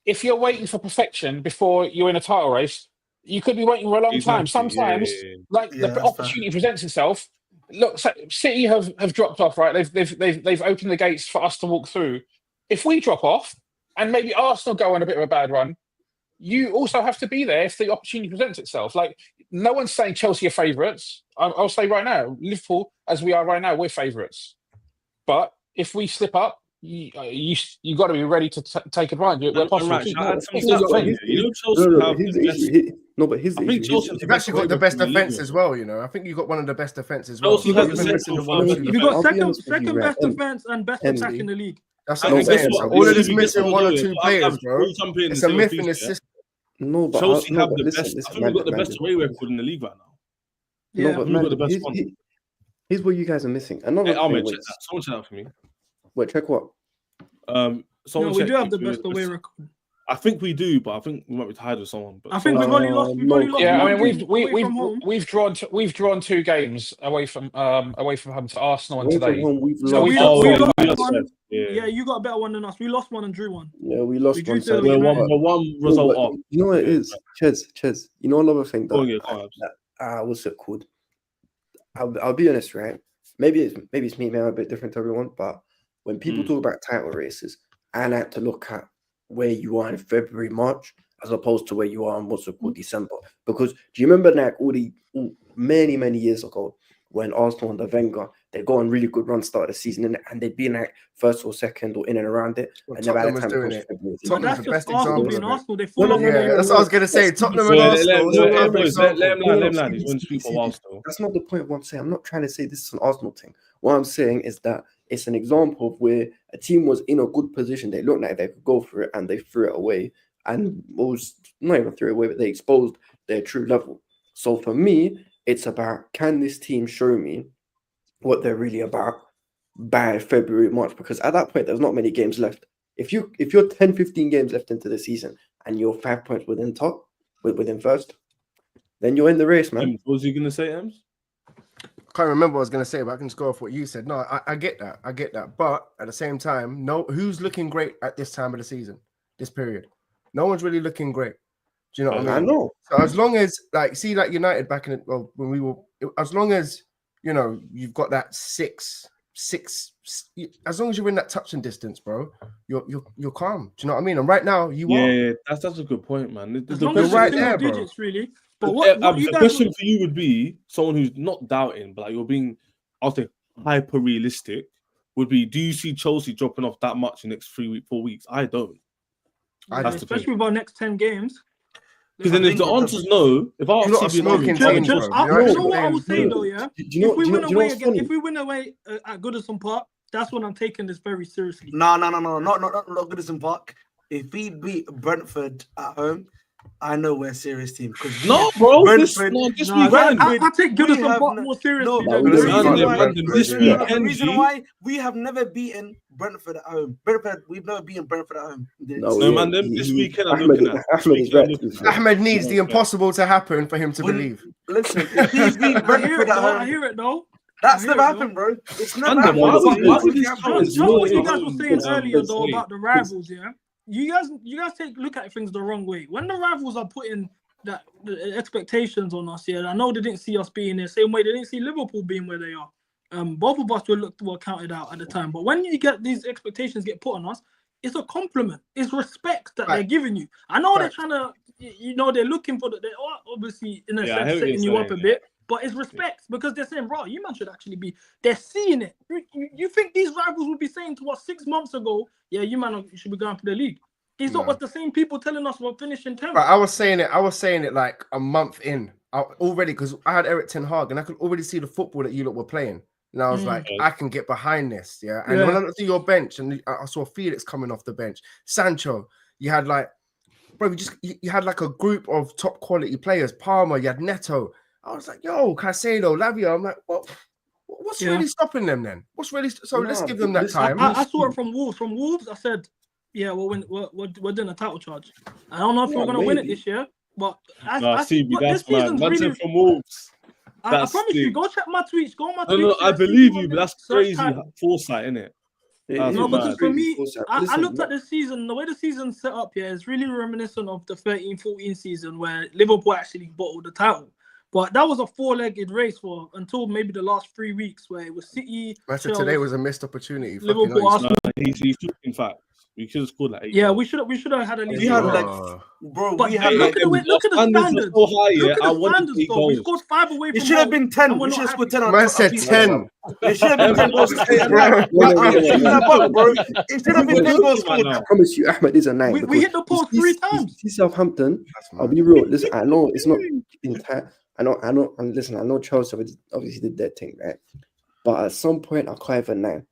if you're waiting for perfection before you're in a title race, you could be waiting for a long time. Sometimes, the opportunity presents itself. Look, City have dropped off, right? They've opened the gates for us to walk through. If we drop off, and maybe Arsenal go on a bit of a bad run, you also have to be there if the opportunity presents itself. Like, no one's saying Chelsea are favourites. I'll say right now, Liverpool, as we are right now, we're favourites. But if we slip up, you got to be ready to take advantage of it. Chelsea You've actually got the best defense as well. You know, I think you got one of the best defense as well. You've got second best defense and best attack in the league. That's what I'm saying. So all of this missing 1 or 2 players, bro. It's a myth in the system. No, but Chelsea have the best. I think we've got the best away record in the league right now. Yeah, but man, here's what you guys are missing. Another Ahmed, someone check that for me. Wait, check what? We do have the best away record. I think we do, but I think we might be tied with someone. But I think we've only lost. Yeah, I mean we've drawn 2 games away from home to Arsenal and today. Yeah, you got a better one than us. We lost 1 and drew 1. Yeah, we lost 1. We're one result off. You know what it is, Ches. You know another thing what's it called? I'll be honest, right? Maybe it's me, maybe I'm a bit different to everyone, but when people talk about title races, I like to look at where you are in February, March, as opposed to where you are in what's it called December. Because do you remember like many years ago when Arsenal under Wenger, they go on really good run start of the season and they'd be like first or second or in and around it. And never had a time doing it. Tottenham's the best example. Arsenal, they fall off. Yeah, that's what I was going to say. Tottenham and Arsenal. That's not the point of what I'm saying. I'm not trying to say this is an Arsenal thing. What I'm saying is that it's an example of where a team was in a good position. They looked like they could go for it and they threw it away. And was not even threw it away, but they exposed their true level. So for me, It's about, can this team show me what they're really about by February, March? Because at that point, there's not many games left. If you're 10, 15 games left into the season and you're 5 points within first, then you're in the race, man. What was you gonna say, Ems? I can't remember what I was going to say, but I can just go off what you said. No, I get that. I get that. But at the same time, who's looking great at this time of the season, this period? No one's really looking great. Do you know what I mean? I know. So as long as, like United back in when we were, as long as, you've got that six, as long as you're in that touching distance, bro, you're calm. Do you know what I mean? And right now, you are. Yeah, that's a good point, man. As long as right you're there, digits, bro. really. But what you the guys question for you would be, someone who's not doubting, but like you're being, I'll say, hyper realistic, would be: do you see Chelsea dropping off that much in the next 4 weeks? I don't. Especially with our next 10 games. Because then if the answer's no, if I ask you, you know what I will say though, yeah. If we win away at Goodison Park, that's when I'm taking this very seriously. No, not Goodison Park. If we beat Brentford at home, I know we're a serious team. No, bro. I take Goodison Park more seriously. The reason why we have never beaten Brentford at home. We've never beaten Brentford at home. This weekend I'm looking at. Ahmed needs the impossible to happen for him to believe. Listen, if he beat Brentford at home, I hear it though. That's never happened, bro. It's never happened. Just what you guys were saying earlier though about the rivals, yeah. You guys look at things the wrong way. When the rivals are putting the expectations on us, yeah, I know they didn't see us being the same way. They didn't see Liverpool being where they are. Both of us were counted out at the time. But when you get these expectations get put on us, it's a compliment. It's respect that they're giving you. I know they're trying to, they're looking for they are obviously in a sense setting you up a bit. But it's respect because they're saying, bro, you man should actually be. They're seeing it. You think these rivals would be saying to us 6 months ago, yeah, you man should be going for the league. These are what the same people telling us we're finishing 10th. I was saying it like a month in already because I had Eric Ten Hag and I could already see the football that you lot were playing. And I was like, I can get behind this, yeah. And when I looked at your bench and I saw Felix coming off the bench, Sancho, you had like, bro, you had like a group of top quality players. Palmer, you had Neto. I was like, yo, Caicedo, Lavia. I'm like, what's really stopping them then? Let's give them that time. I saw it from Wolves. From Wolves, I said, yeah, we're doing a title charge. I don't know if we're gonna win it this year, but that's man. Really, from Wolves. I promise you, go check my tweets. Go on my tweets. No, I believe you, but that's crazy foresight, isn't it? No, because for me, I looked at the season, the way the season's set up here is really reminiscent of the 13-14 season where Liverpool actually bottled the title. But that was a 4-legged race until maybe the last 3 weeks where it was City. Chelsea, today was a missed opportunity. Liverpool, Arsenal. In fact, we should have scored like 8. Yeah, we should have had at least. We had look at the standards. So high, look at the standards, though. We scored 5 away from it should have been 10. We should have scored 10. Man said 10. It should have been 10 goals. It should have been 10 goals. I promise you, Ahmed is a 9. We hit the post 3 times. See Southampton. I'll be real. Listen, I know it's not entire. I know, and listen, I know Chelsea obviously did their thing, right? But at some point, I can't even know.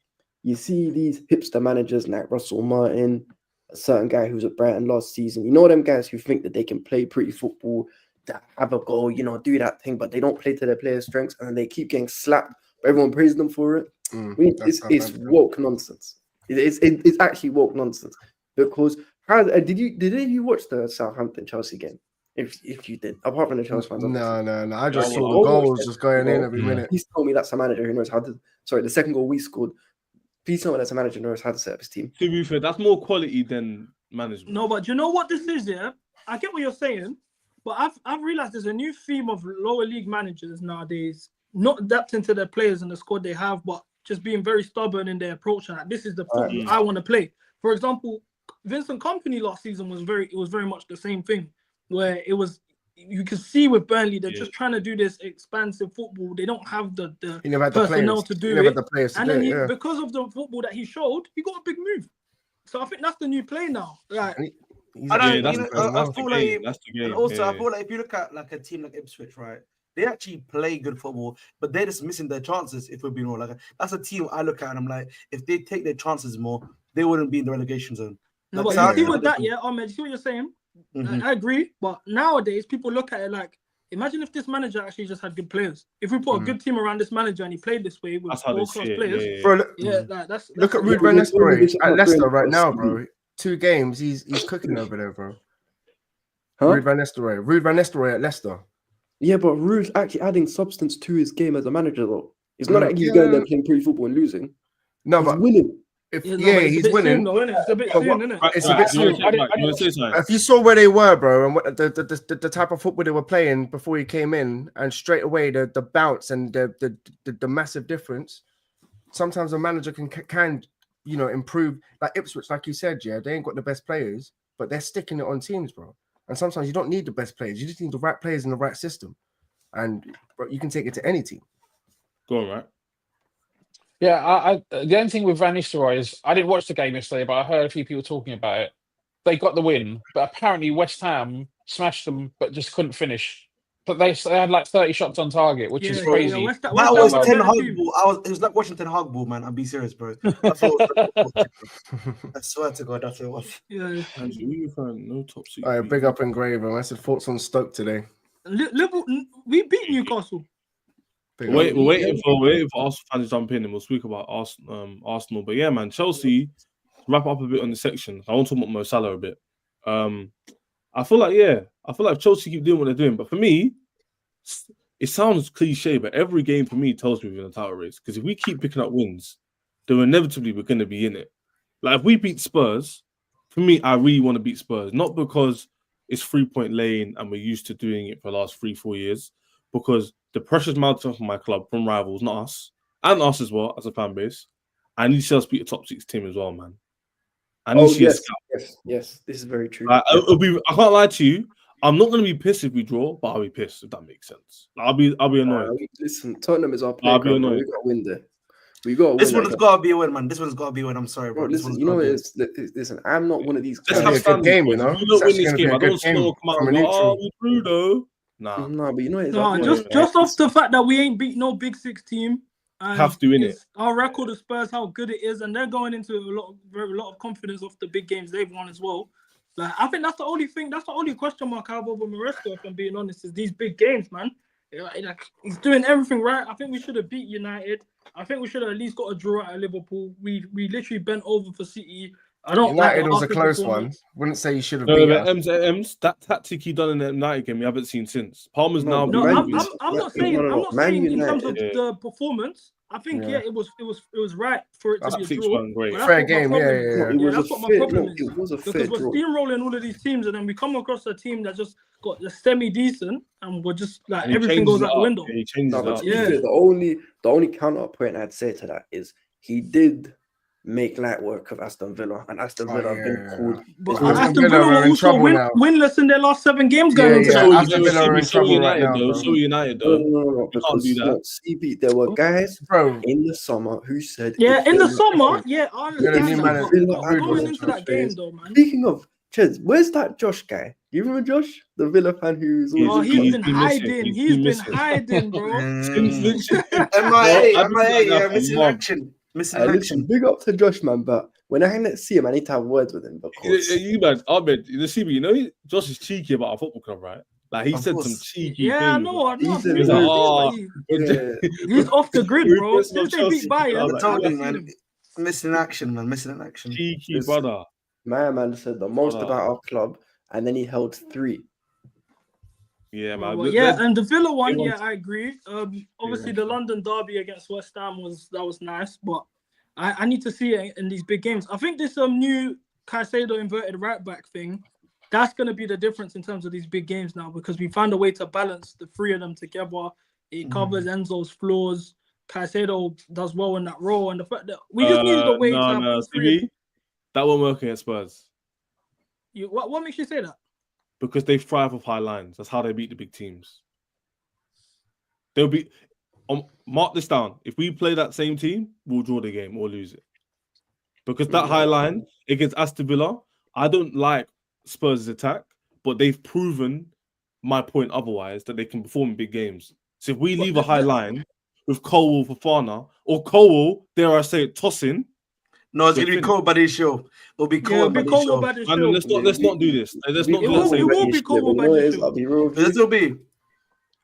You see these hipster managers like Russell Martin, a certain guy who was at Brighton last season. You know them guys who think that they can play pretty football, that have a goal, do that thing, but they don't play to their players' strengths, and they keep getting slapped. But everyone praises them for it. It's woke nonsense. It's actually woke nonsense. Because did you watch the Southampton Chelsea game? If you did, apart from the Chelsea fans. No. I just saw the goals just going in every minute. Please tell me that's a manager who knows how to. Sorry, the second goal we scored. Please tell me that's a manager who knows how to set up his team. To be fair, that's more quality than management. No, but you know what this is, yeah? I get what you're saying, but I've realized there's a new theme of lower league managers nowadays, not adapting to their players and the squad they have, but just being very stubborn in their approach. And this is the football I want to play. For example, Vincent Kompany last season was very much the same thing. Where it was, you can see with Burnley, they're just trying to do this expansive football. They don't have the personnel to do it. And then because of the football that he showed, he got a big move. So I think that's the new play now. Like, I feel like if you look at like a team like Ipswich, right? They actually play good football, but they're just missing their chances. If we're being real, like that's a team I look at and I'm like, if they take their chances more, they wouldn't be in the relegation zone. No, but you see with that, Ahmed, you see what you're saying? I agree, but nowadays people look at it like Imagine if this manager actually just had good players. If we put a good team around this manager and he played this way with world-class players, bro. That's look at Ruud van Nistelrooy at Leicester right now, bro. 2 games, he's cooking over there, bro. Ruud van Nistelrooy at Leicester. Yeah, but Ruud's actually adding substance to his game as a manager, though. It's not like he's going there playing pretty football and losing. No, he's but winning. He's winning. It's a bit soon, isn't it? It's a bit soon. If you saw where they were, bro, and what the type of football they were playing before he came in, and straight away the bounce and the massive difference. Sometimes a manager can improve. Like Ipswich, like you said, yeah, they ain't got the best players, but they're sticking it on teams, bro. And sometimes you don't need the best players; you just need the right players in the right system, and bro, you can take it to any team. Go on, right? Yeah, the only thing with Van Nistelrooy is I didn't watch the game yesterday, but I heard a few people talking about it. They got the win, but apparently West Ham smashed them, but just couldn't finish. But they had like 30 shots on target, which is crazy. That was 10 hog ball. It was like watching 10 hog ball, man. I'll be serious, bro. I swear to God, that's what it was. Yeah. No top secret. All right, big up Engraver. I said thoughts on Stoke today. Liverpool, we beat Newcastle. We're waiting for Arsenal fans to jump in, and we'll speak about Arsenal. But yeah, man, Chelsea. Wrap up a bit on the section. I want to talk about Mo Salah a bit. I feel like Chelsea keep doing what they're doing, but for me, it sounds cliche, but every game for me tells me we're in a title race. Because if we keep picking up wins, then inevitably we're going to be in it. Like if we beat Spurs, for me, I really want to beat Spurs, not because it's 3-point lane and we're used to doing it for the last 3-4 years, because the pressure's mounting from my club, from rivals, not us, and us as well as a fan base. I need to see us beat a top 6 team as well, man. Yes, this is very true. I can't lie to you. I'm not going to be pissed if we draw, but I'll be pissed if that makes sense. I'll be annoyed. Listen, Tottenham is our playground. We got to win there. This one's got to be a win, man. This one's got to be a win. I'm sorry, bro. Listen, you know what it is? Listen, I'm not one of these guys. It's a good game, you know. If we don't win this game, I don't still come out and go, we drew though. Nah, but you know what it is? Just off the fact that we ain't beat no Big 6 team. Have to win it. Our record of Spurs, how good it is, and they're going into a lot of confidence off the big games they've won as well. Like I think that's the only thing. That's the only question mark I have over Maresca, if I'm being honest, is these big games, man. Like he's doing everything right. I think we should have beat United. I think we should have at least got a draw at Liverpool. We literally bent over for City. United was a close one. Wouldn't say you should have beat us. That tactic he done in the United game, we haven't seen since. Palmer's I'm not saying in terms of the performance. I think it was right for it to be a draw. Fair game, that's what my problem is. It was a fair because we're draw. steamrolling all of these teams, and then we come across a team that just got the semi-decent, and we're just like everything goes out the window. The only counterpoint I'd say to that is he did make light work of Aston Villa, and Aston Villa have been called. But Aston Villa are also winless in their last 7 games going into that. Aston Villa are in trouble right now. So United though. No, because CB, there were guys in the summer who said, in the summer, I understand. Going into that game though, man. Speaking of Cheds, where's that Josh guy? You remember Josh, the Villa fan who's always he's been hiding. He's been hiding, bro. MIA, missing action. Listen, big up to Josh, man. But when I see him, I need to have words with him. Because you man, Ahmed, the CB, you know, Josh is cheeky about our football club, right? Like he said some cheeky things. I know. He's off the grid, bro. Since they beat Bayern, man. Missing action, man. Missing action. Cheeky brother. My man said the most about our club, and then he held 3. Yeah, man. And the Villa one, I agree. Obviously, the London derby against West Ham was nice, but I need to see it in these big games. I think this new Caicedo inverted right back thing, that's going to be the difference in terms of these big games now, because we found a way to balance the 3 of them together. It covers Enzo's flaws. Caicedo does well in that role, and the fact that we just needed a way to have those 3. That won't work against Spurs. What makes you say that? Because they thrive off high lines. That's how they beat the big teams. They'll be mark this down. If we play that same team, we'll draw the game or lose it. Because that high line against Aston Villa, I don't like Spurs' attack, but they've proven my point otherwise, that they can perform in big games. So if we leave a high line with Colwell, Fofana, or Colwell, dare I say it, tossing. No, it's going to be Cole Buddy's show. It'll be Cole Buddy's show. Let's not do this. Let's not do this. It will be Cole Buddy's show. This will be.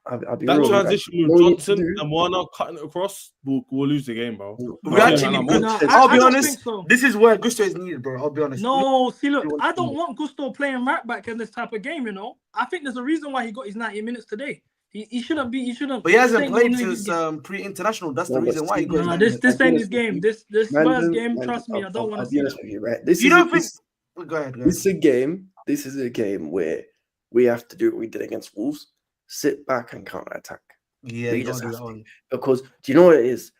I'll be that real. transition with Johnson and Warner cutting it across, we'll lose the game, bro. We actually need Gusto. I'll be honest. So. This is where Gusto is needed, bro. I'll be honest. No, see, look, I don't want Gusto playing right back in this type of game. You know, I think there's a reason why he got his 90 minutes today. He shouldn't be. He shouldn't. But he hasn't played since pre-international. That's the reason why he got. This ain't his game. This first game. Trust me, I don't want to see that. You, right? This Go ahead. This is a game. This is a game where we have to do what we did against Wolves: sit back and counter attack. Yeah, you just have to. Because do you know what it is?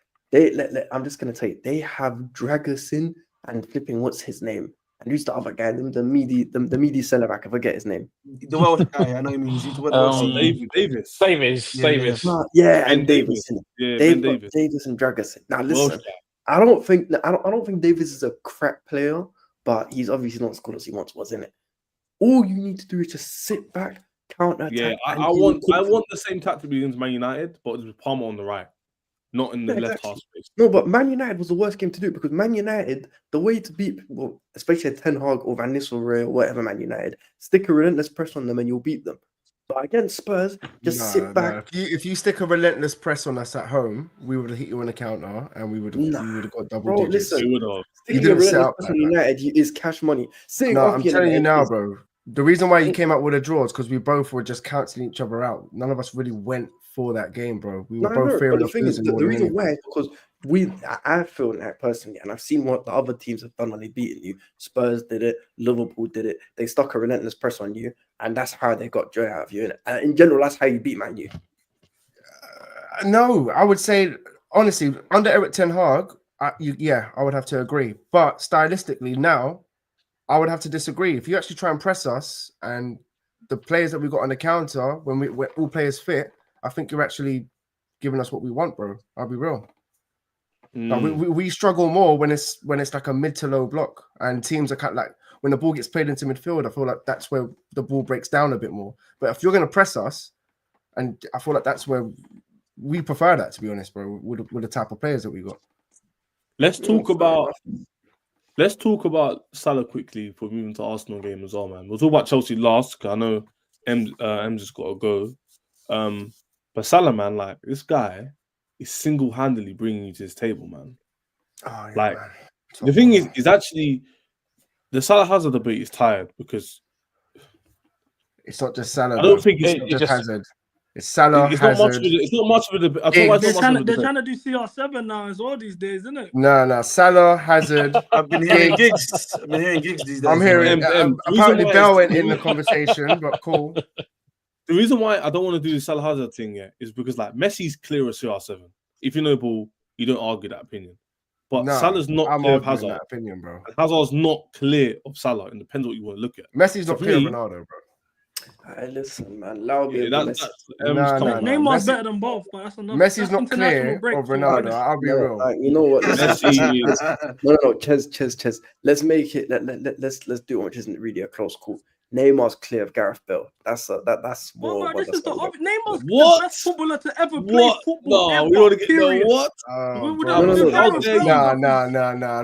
I'm just gonna tell you, they have Dragusin and flipping what's his name, and who's the other guy? The meaty centre back. I forget his name. The Welsh guy. I know him. Davis. Yeah, and Davis. Yeah, Davis and Dragusin. Now listen, I don't think Davis is a crap player, but he's obviously not as good as he once was, innit? All you need to do is just sit back, counter attack. Yeah, I want the same tactic against Man United, but with Palmer on the right, not in the left half space. No, but Man United was the worst game to do because Man United, the way to beat, well, especially a Ten Hag or Van Nistelrooy or whatever Man United, stick a relentless press on them and you'll beat them. But against Spurs, sit back. If you stick a relentless press on us at home, we would have hit you on the counter and we would have got double digits. Listen, sticking a relentless press on United is cash money. I'm telling you now, bro. The reason why you came out with a draw is because we both were just cancelling each other out. None of us really went for that game, bro. We were both fearing of losing. The reason why is because I feel like personally, and I've seen what the other teams have done when they've beaten you. Spurs did it, Liverpool did it. They stuck a relentless press on you, and that's how they got joy out of you. And in general, that's how you beat Man U. No, I would say honestly, under Eric Ten Hag, I would have to agree. But stylistically, now I would have to disagree. If you actually try and press us and the players that we got on the counter, when all players fit, I think you're actually giving us what we want, bro. I'll be real. Like we struggle more when it's like a mid to low block, and teams are kind of like when the ball gets played into midfield. I feel like that's where the ball breaks down a bit more. But if you're going to press us, and I feel like that's where we prefer that, to be honest, bro. With the type of players that we got. Let's talk about Salah quickly before moving to Arsenal game as well, man. We'll talk about Chelsea last, because I know M's just got to go. But Salah, man, like, this guy is single-handedly bringing you to his table, man. Oh, yeah, like, man. The thing is actually, the Salah Hazard debate is tired because it's not just Salah. I don't think it's just Hazard. It's Salah, it's Hazard. Not much of a debate. They're trying to do CR7 now as well these days, isn't it? No. Salah, Hazard. I've been hearing gigs. These days. I'm hearing. Apparently, Bell went in the conversation, but cool. The reason why I don't want to do the Salah Hazard thing is because like Messi's clear as CR7. If you know ball, you don't argue that opinion. But Salah's not clear of Hazard. That opinion, bro. And Hazard's not clear of Salah. It depends what you want to look at. Messi's not clear of Ronaldo, bro. Hey, listen, man. Allow me. Neymar's better than both, but that's enough. Messi's not clear of Ronaldo. I'll be real. You know what? No. Ches. Let's make it. Let's do one which isn't really a close call. Neymar's clear of Gareth Bale. That's more. This is Neymar's the best footballer to ever play football. No, we want to get the what? No. I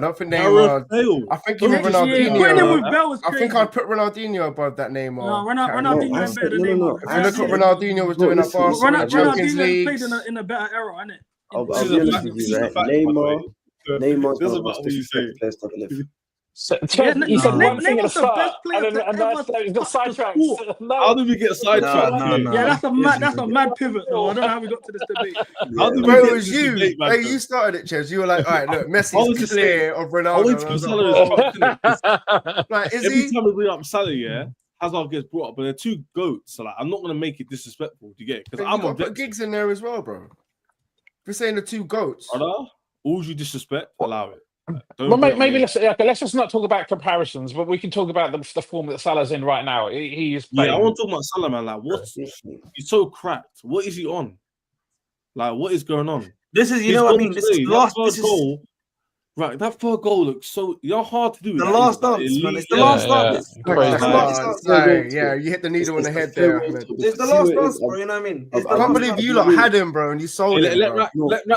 don't think Neymar. I think even Ronaldinho. I think I'd put Ronaldinho above that Neymar. No, Ronaldinho is better than Neymar. If you look at what Ronaldinho was doing at Barcelona, Champions League, played in a better era, isn't it? I'll be honest with you, right? Neymar's one of the most disrespectful players to ever live. So, you said one thing at the start, and then got sidetracked. How did we get sidetracked? No. Yeah, that's a mad pivot, though. I don't know how we got to this debate. It was you. Hey, you started it, Ches. You were like, all right, look, Messi's clear of Ronaldo. Every time we bring up Salah, Hazard gets brought up, but they're two goats. So like, I'm not going to make it disrespectful. Do you get it? Because I'm going to put Giggs in there as well, bro. If you're saying the two goats. All you disrespect, allow it. Well, maybe let's just not talk about comparisons, but we can talk about the form that Salah's in right now. He is playing. Yeah, I want to talk about Salah, man. Like, he's so cracked. What is he on? Like, what is going on? This is, you know what I mean? This is the last goal. Right, that third goal looks so hard to do. The last dance, man. It's the last dance. Yeah, you hit the needle in the head there. It's the last dance, bro. You know what I mean? I can't believe you lot had him, bro, and you sold him. Let Rat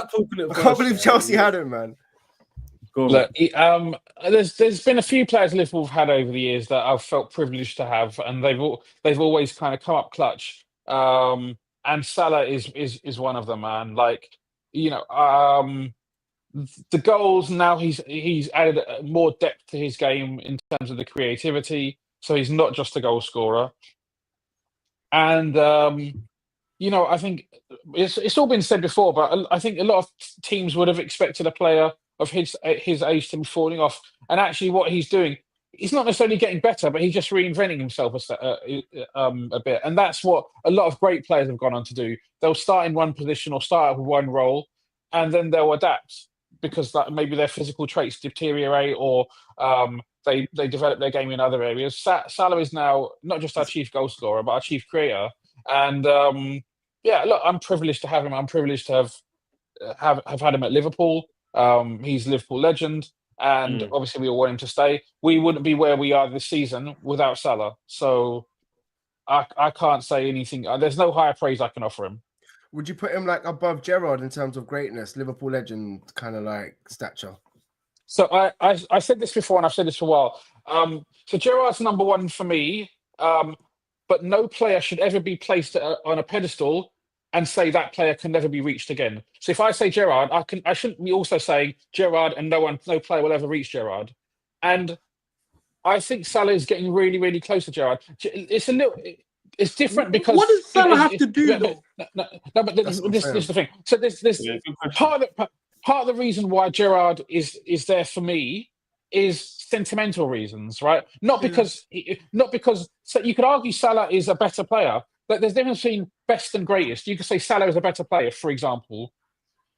talk in it. I can't believe Chelsea had him, man. Look, there's been a few players Liverpool have had over the years that I've felt privileged to have, and they've always kind of come up clutch. and Salah is one of them, man. Like, the goals now, he's added more depth to his game in terms of the creativity. So he's not just a goal scorer. And I think it's all been said before, but I think a lot of teams would have expected a player of his age to be falling off. And actually, what he's doing, he's not necessarily getting better, but he's just reinventing himself a bit. And that's what a lot of great players have gone on to do. They'll start in one position or start out with one role, and then they'll adapt because maybe their physical traits deteriorate or they develop their game in other areas. Salah is now not just our chief goal scorer, but our chief creator. And look, I'm privileged to have him. I'm privileged to have had him at Liverpool. He's a Liverpool legend, and obviously we all want him to stay. We wouldn't be where we are this season without Salah. So I can't say anything. There's no higher praise I can offer him. Would you put him like above Gerrard in terms of greatness, Liverpool legend kind of like stature? So I said this before, and I've said this for a while. So Gerrard's number one for me, but no player should ever be placed on a pedestal and say that player can never be reached again. So if I say Gerrard, I shouldn't be also saying Gerrard and no player will ever reach Gerrard. And I think Salah is getting really, really close to Gerrard. It's different because what does Salah have to do though? No, but this is the thing. So there's part of the reason why Gerrard is there for me is sentimental reasons, right? Not because so you could argue Salah is a better player, but there's a difference between best and greatest. You could say Salah is a better player, for example,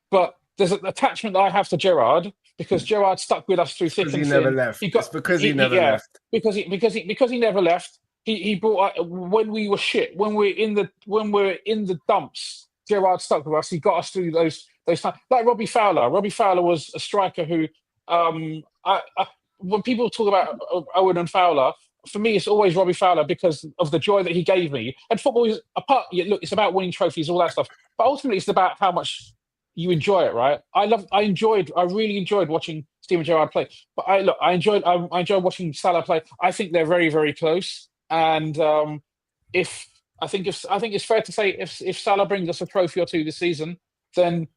but there's an attachment that I have to Gerrard because Gerrard stuck with us through thick and thin. He never left. It's because he never left. Because he never left. He brought when we were shit, when we're in the dumps. Gerrard stuck with us. He got us through those times. Like Robbie Fowler. Robbie Fowler was a striker who, when people talk about Owen and Fowler, for me it's always Robbie Fowler because of the joy that he gave me. And football is look, it's about winning trophies, all that stuff. But ultimately, it's about how much you enjoy it, right? I really enjoyed watching Steven Gerrard play. But I enjoyed watching Salah play. I think they're very, very close. And I think it's fair to say if Salah brings us a trophy or two this season, then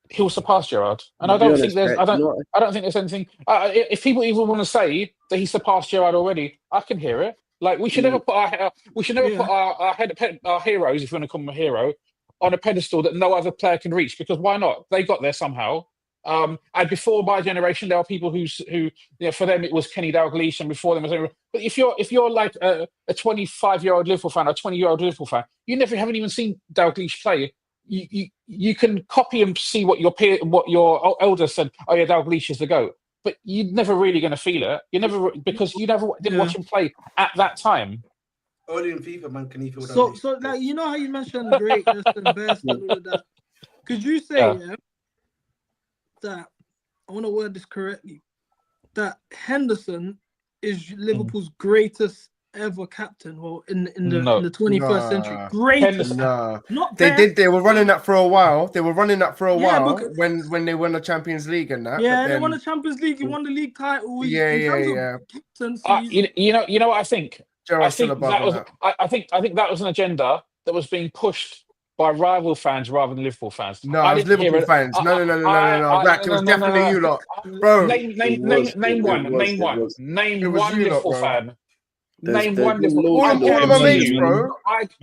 he'll surpass Gerrard. And I don't think there's anything. If people even want to say that he surpassed Gerrard already, I can hear it. Like we should never put our heroes, if you want to call them a hero, on a pedestal that no other player can reach. Because why not? They got there somehow. And before my generation, there are people who for them it was Kenny Dalglish, and before them was. But if you're like a 25-year-old Liverpool fan, or 20-year-old Liverpool fan, you haven't even seen Dalglish play. You can copy and see what your elders said. Oh yeah, Dalglish is the GOAT, but you're never really going to feel it. Because you never didn't watch him play at that time. Only in FIFA, man, can you feel that? So like how you mentioned greatness and best and all of that. Could you say that I want to word this correctly? That Henderson is Liverpool's greatest ever captain, well, in the 21st century. Greatest. Not they were running that for a while. When they won the Champions League and that. Yeah, they won the Champions League. He won the league title. Captaincy, you know what I think? I think that was an agenda that was being pushed by rival fans rather than Liverpool fans. No, it was Liverpool fans. No. It was definitely you lot, bro. Name one Liverpool fan. Name one Liverpool. All of my mates, bro.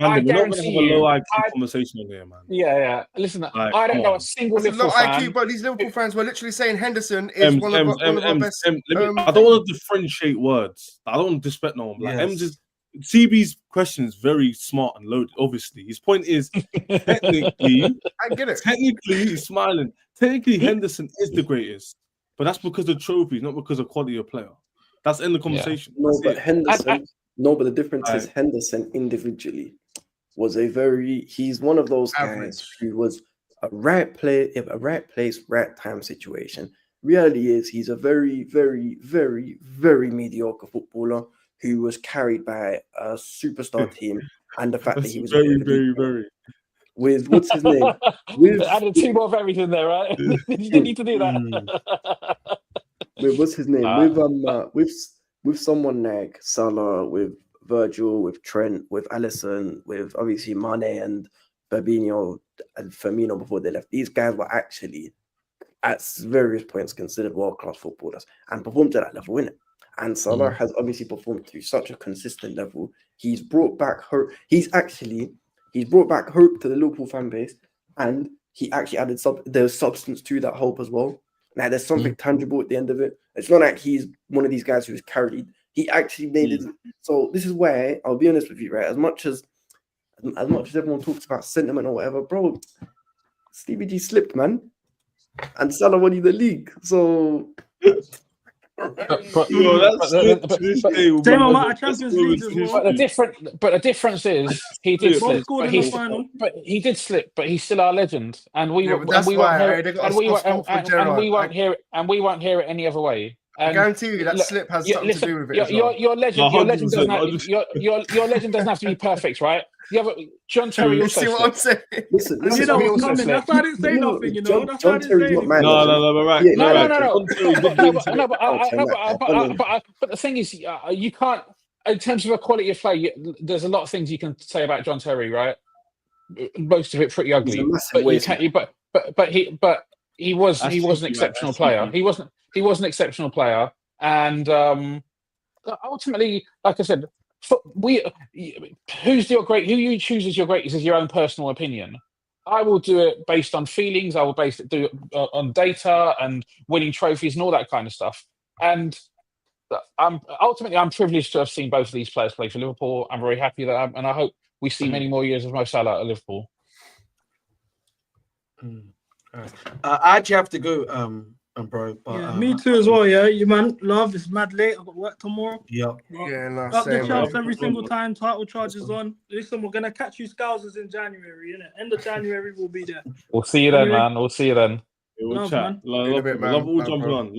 I guarantee you. A low IQ conversation on here, man. Yeah. Listen, I don't know a single Liverpool fan. IQ, but these Liverpool fans were literally saying Henderson is one of our best. I don't want to differentiate words. I don't want to disrespect no one. Like M's is. CB's question is very smart and loaded. Obviously, his point is technically, I get it. Technically, he's smiling. Technically, Henderson is the greatest, but that's because of trophies, not because of quality of player. That's in the conversation. Yeah. No, but Henderson. No, but the difference is Henderson individually was he's one of those guys who was a right place, right time situation. Reality is he's a very, very, very, very mediocre footballer who was carried by a superstar team, and the fact that he was very with what's his name? With added two more berries in there, right? You didn't need to do that. With what's his name? With someone like Salah, with Virgil, with Trent, with Alisson, with obviously Mane and Fabinho and Firmino before they left. These guys were actually at various points considered world-class footballers and performed to that level, innit? And Salah has obviously performed to such a consistent level. He's brought back hope. He's brought back hope to the Liverpool fan base, and he actually added there's substance to that hope as well. Now there's something tangible at the end of it. It's not like he's one of these guys who's carried. He actually made it. So this is where I'll be honest with you, right? As much as everyone talks about sentiment or whatever, bro, Stevie G slipped, man, and Salah won you the league. So. Same amount of Champions League as well. But the difference is he did slip. But he did slip. But he's still our legend, and we won't hear it any other way. I guarantee you that slip has something to do with it. Your legend doesn't have to be perfect, right? John Terry also. See what I'm saying? Listen, you know what's coming. That's why I didn't say nothing. You know, that's why I didn't say anything. But the thing is, you can't. In terms of a quality of play, there's a lot of things you can say about John Terry, right? Most of it pretty ugly. But you can't. But he was an exceptional player. He was an exceptional player, and ultimately, like I said, who you choose as your greatest is your own personal opinion. I will do it based on feelings. I will do it on data and winning trophies and all that kind of stuff. And I'm privileged to have seen both of these players play for Liverpool. I'm very happy that, and I hope we see many more years of Mo Salah at Liverpool. I actually have to go, bro. But, me too as well. Yeah, you man, love. It's mad late. I've got work tomorrow. Yep. Up the charts every single time. Title charges on. Listen, we're gonna catch you Scousers in January. Innit? End of January, we'll be there. We'll see you then, man. We'll see you then. We'll chat. Love all jumping on.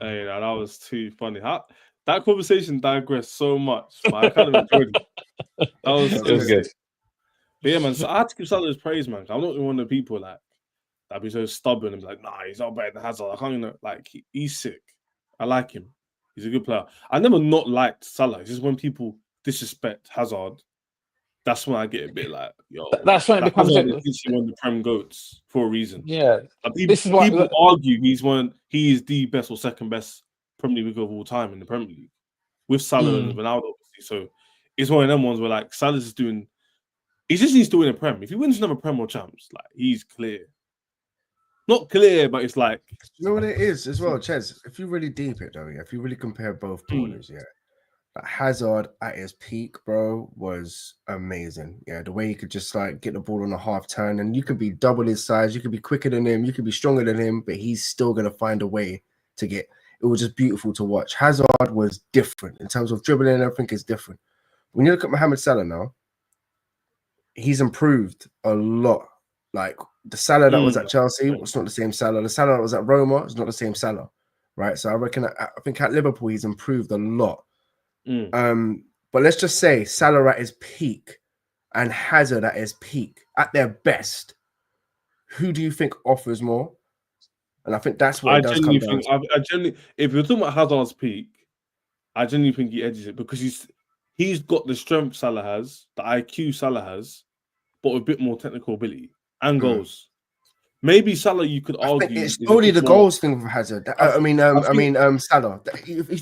Hey, that was too funny. That conversation digressed so much, but I kind of enjoyed it. It was good. But yeah, man. So I had to give Salah's praise, man. I'm not one of the people that be so stubborn and be like, nah, he's not better than Hazard. I can't even like he's sick. I like him. He's a good player. I never not liked Salah. It's just when people disrespect Hazard, that's when I get a bit like, yo. That's when it becomes one of the Prem goats for a reason. Yeah. People argue he is the best or second best Premier League of all time in the Premier League with Salah and Ronaldo, obviously. So it's one of them ones where like Salah's just doing. He just needs to win a Prem. If he wins another Prem or champs, like he's clear. Not clear, but it's like you know what it is as well, Ches. If you really deep it though, if you really compare both ballers, like Hazard at his peak, bro, was amazing. Yeah, the way he could just like get the ball on a half turn, and you could be double his size, you could be quicker than him, you could be stronger than him, but he's still gonna find a way to get. It was just beautiful to watch. Hazard was different in terms of dribbling and everything is different. When you look at Mohamed Salah now, he's improved a lot. Like the Salah that was at Chelsea was not the same Salah. The Salah that was at Roma is not the same Salah, right? So I think at Liverpool he's improved a lot. But let's just say Salah at his peak and Hazard at his peak, at their best. Who do you think offers more? And I think that's what it does come down to. If you're talking about Hazard's peak, I genuinely think he edges it because he's got the strength Salah has, the IQ Salah has, but with a bit more technical ability. And goals. Maybe Salah, you could argue it's only the goals thing for Hazard. Salah. If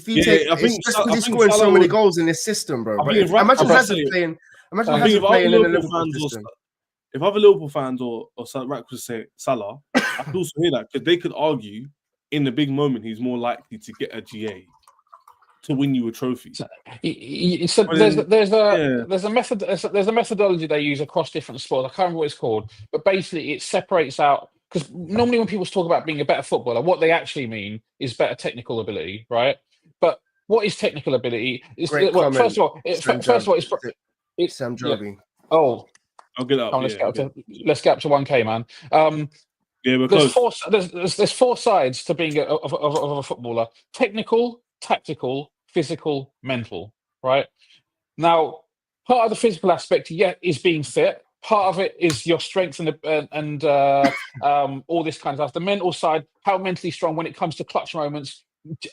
you take, he's scoring so many goals in this system, bro. Imagine Hazard playing. Imagine Hazard playing in the Liverpool system. If other Liverpool fans or Rack would say Salah, I could also hear that because they could argue in the big moment he's more likely to get a GA to win you a trophy. So there's a methodology they use across different sports. I can't remember what it's called, but basically it separates out because normally when people talk about being a better footballer, what they actually mean is better technical ability, right? But what is technical ability? First of all, it's Sam Joby. Oh, I'll get up. Let's get up to 1K, man. There's four sides to being a footballer: technical, tactical, physical, mental, right? Now, part of the physical aspect, is being fit. Part of it is your strength and all this kind of stuff. The mental side, how mentally strong when it comes to clutch moments.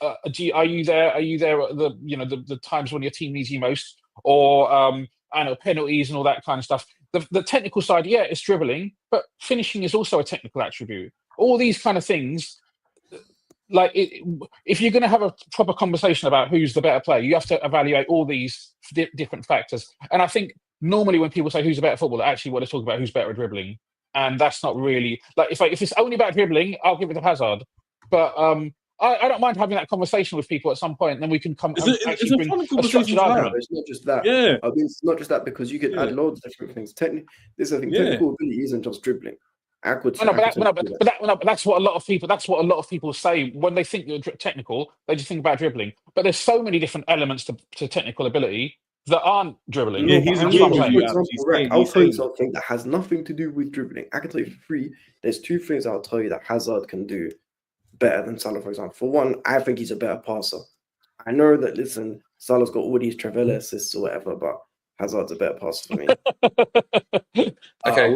Are you there? Are you there at the times when your team needs you most? Or I know, penalties and all that kind of stuff. The technical side, yeah, it's dribbling, but finishing is also a technical attribute. All these kind of things, like if you're going to have a proper conversation about who's the better player, you have to evaluate all these different factors. And I think normally when people say who's a better footballer, actually what they're talking about who's better at dribbling, and that's not really like if it's only about dribbling, I'll give it to Hazard. But I don't mind having that conversation with people at some point, and then we can come actually bring a structured argument. It's not just that. Yeah, I mean, it's not just that because you can add loads of different things. This I think technical ability isn't just dribbling. But that's what a lot of people. That's what a lot of people say when they think you're technical. They just think about dribbling. But there's so many different elements to technical ability that aren't dribbling. Yeah, I'll tell you something that has nothing to do with dribbling. I can tell you for free. There's 2 things I'll tell you that Hazard can do better than Salah, for example. For one, I think he's a better passer. I know that. Listen, Salah's got all these Trevella assists or whatever, but Hazard's a better passer for me. Okay.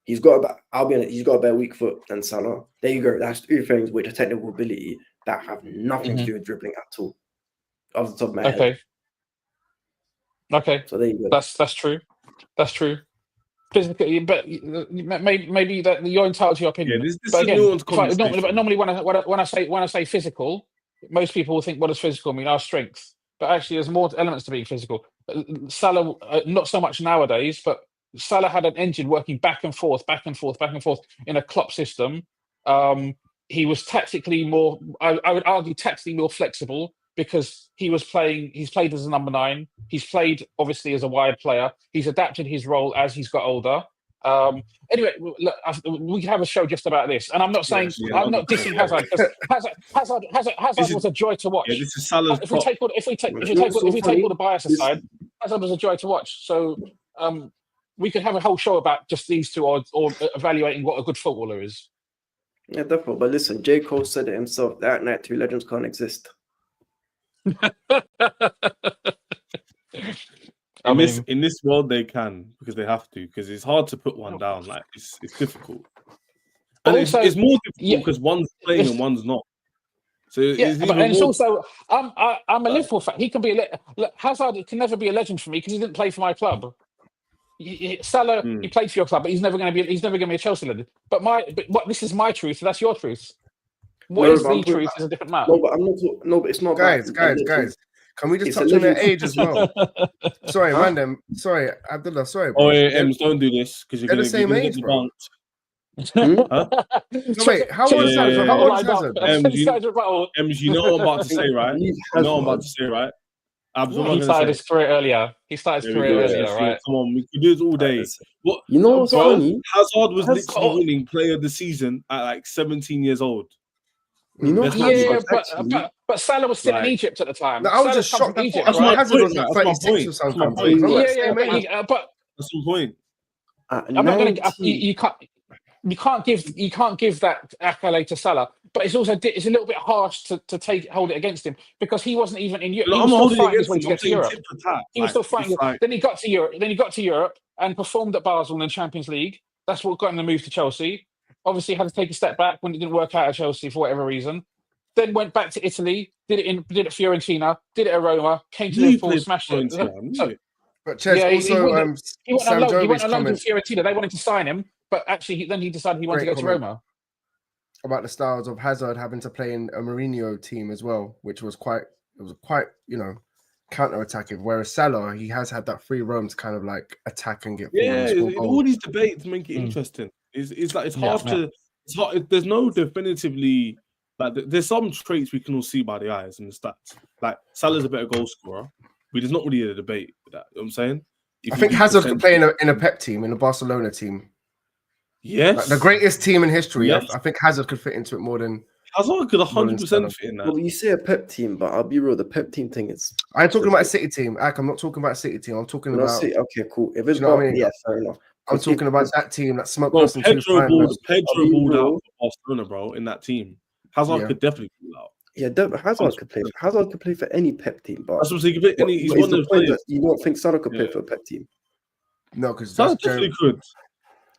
He's got a better weak foot than Salah. There you go. That's 2 things with a technical ability that have nothing to do with dribbling at all. Off the top of my head. Okay. So there you go. That's true. That's true. Physically, but maybe that you're entitled to your opinion. Yeah, this but again, normally when I say physical, most people will think, what does physical mean? Our strength. But actually, there's more elements to being physical. Salah, not so much nowadays, but Salah had an engine working back and forth in a Klopp system. He was tactically more, I would argue, tactically more flexible because he's played as a number 9. He's played, obviously, as a wide player. He's adapted his role as he's got older. Anyway, look, we can have a show just about this. And I'm not saying, I'm not dissing Hazard, because Hazard was a joy to watch. Yeah, this is Salah's if we take all the bias aside, Hazard was a joy to watch. So we could have a whole show about just these two or evaluating what a good footballer is. Yeah, definitely. But listen, J. Cole said it himself, that night 2 legends can't exist. In this world they can, because they have to, because it's hard to put one down. Like it's difficult, and also, it's more difficult because one's playing and one's not. So it's also I'm a Liverpool fan. He can be Hazard can never be a legend for me because he didn't play for my club. Salah, he played for your club, but he's never going to be a Chelsea legend. But this is my truth. So that's your truth. What is the truth is a different matter. No, but it's not. Guys. Can we just touch on their age as well? Sorry, Mandem. Sorry, Abdullah. Sorry. Bro. Oh, yeah, don't do this because you're the same age, bro. Huh? So wait, how old is Hazard? How old is Hazard? You know what I'm about to say, right? You know what I'm about to say, right? He started his career earlier. Right? Come on, we could do this all day. What you know what's funny? Hazard was literally winning Player of the Season at like 17 years old. You know, but Salah was still in Egypt at the time. No, I was just shocked. That's my point. That's my point. But that's my point. I'm not going to. You can't give that accolade to Salah. But it's a little bit harsh to hold it against him because he wasn't even in Europe. He was still fighting his way to get to Europe. He was still fighting. Then he got to Europe and performed at Basel in the Champions League. That's what got him the move to Chelsea. Obviously, had to take a step back when it didn't work out at Chelsea for whatever reason. Then went back to Italy, did it at Fiorentina, did it at Roma, came to Liverpool, smashed it. But Ches, he went on loan to Fiorentina. They wanted to sign him, but actually, then he decided he wanted to go to Roma. About the styles of Hazard having to play in a Mourinho team as well, which was quite counter-attacking. Whereas Salah, he has had that free roam to kind of like attack and get all these debates make it interesting. It's hard to. It's hard. There's no definitively like. There's some traits we can all see by the eyes and the stats. Like Salah's a better goal scorer, but there's not really a debate with that. You know what I'm saying? I think Hazard could play in a Pep team, in a Barcelona team. Yes, like the greatest team in history. Yes. I think Hazard could fit into it more than Hazard could 100% fit in that. Well, you say a Pep team, but I'll be real. The Pep team thing is. I'm talking about a City team. I'm not talking about a City team. I'm talking about. City. Okay, cool. If it's fair enough. I'm talking about that team that smoked us into Pedro balled out for Barcelona, bro. In that team, Hazard could definitely ball out. Yeah, Hazard could play. Hazard could play for any Pep team, but that's what he could play. He's one of the players. You don't think Salah could play for a Pep team? No, because Salah definitely could.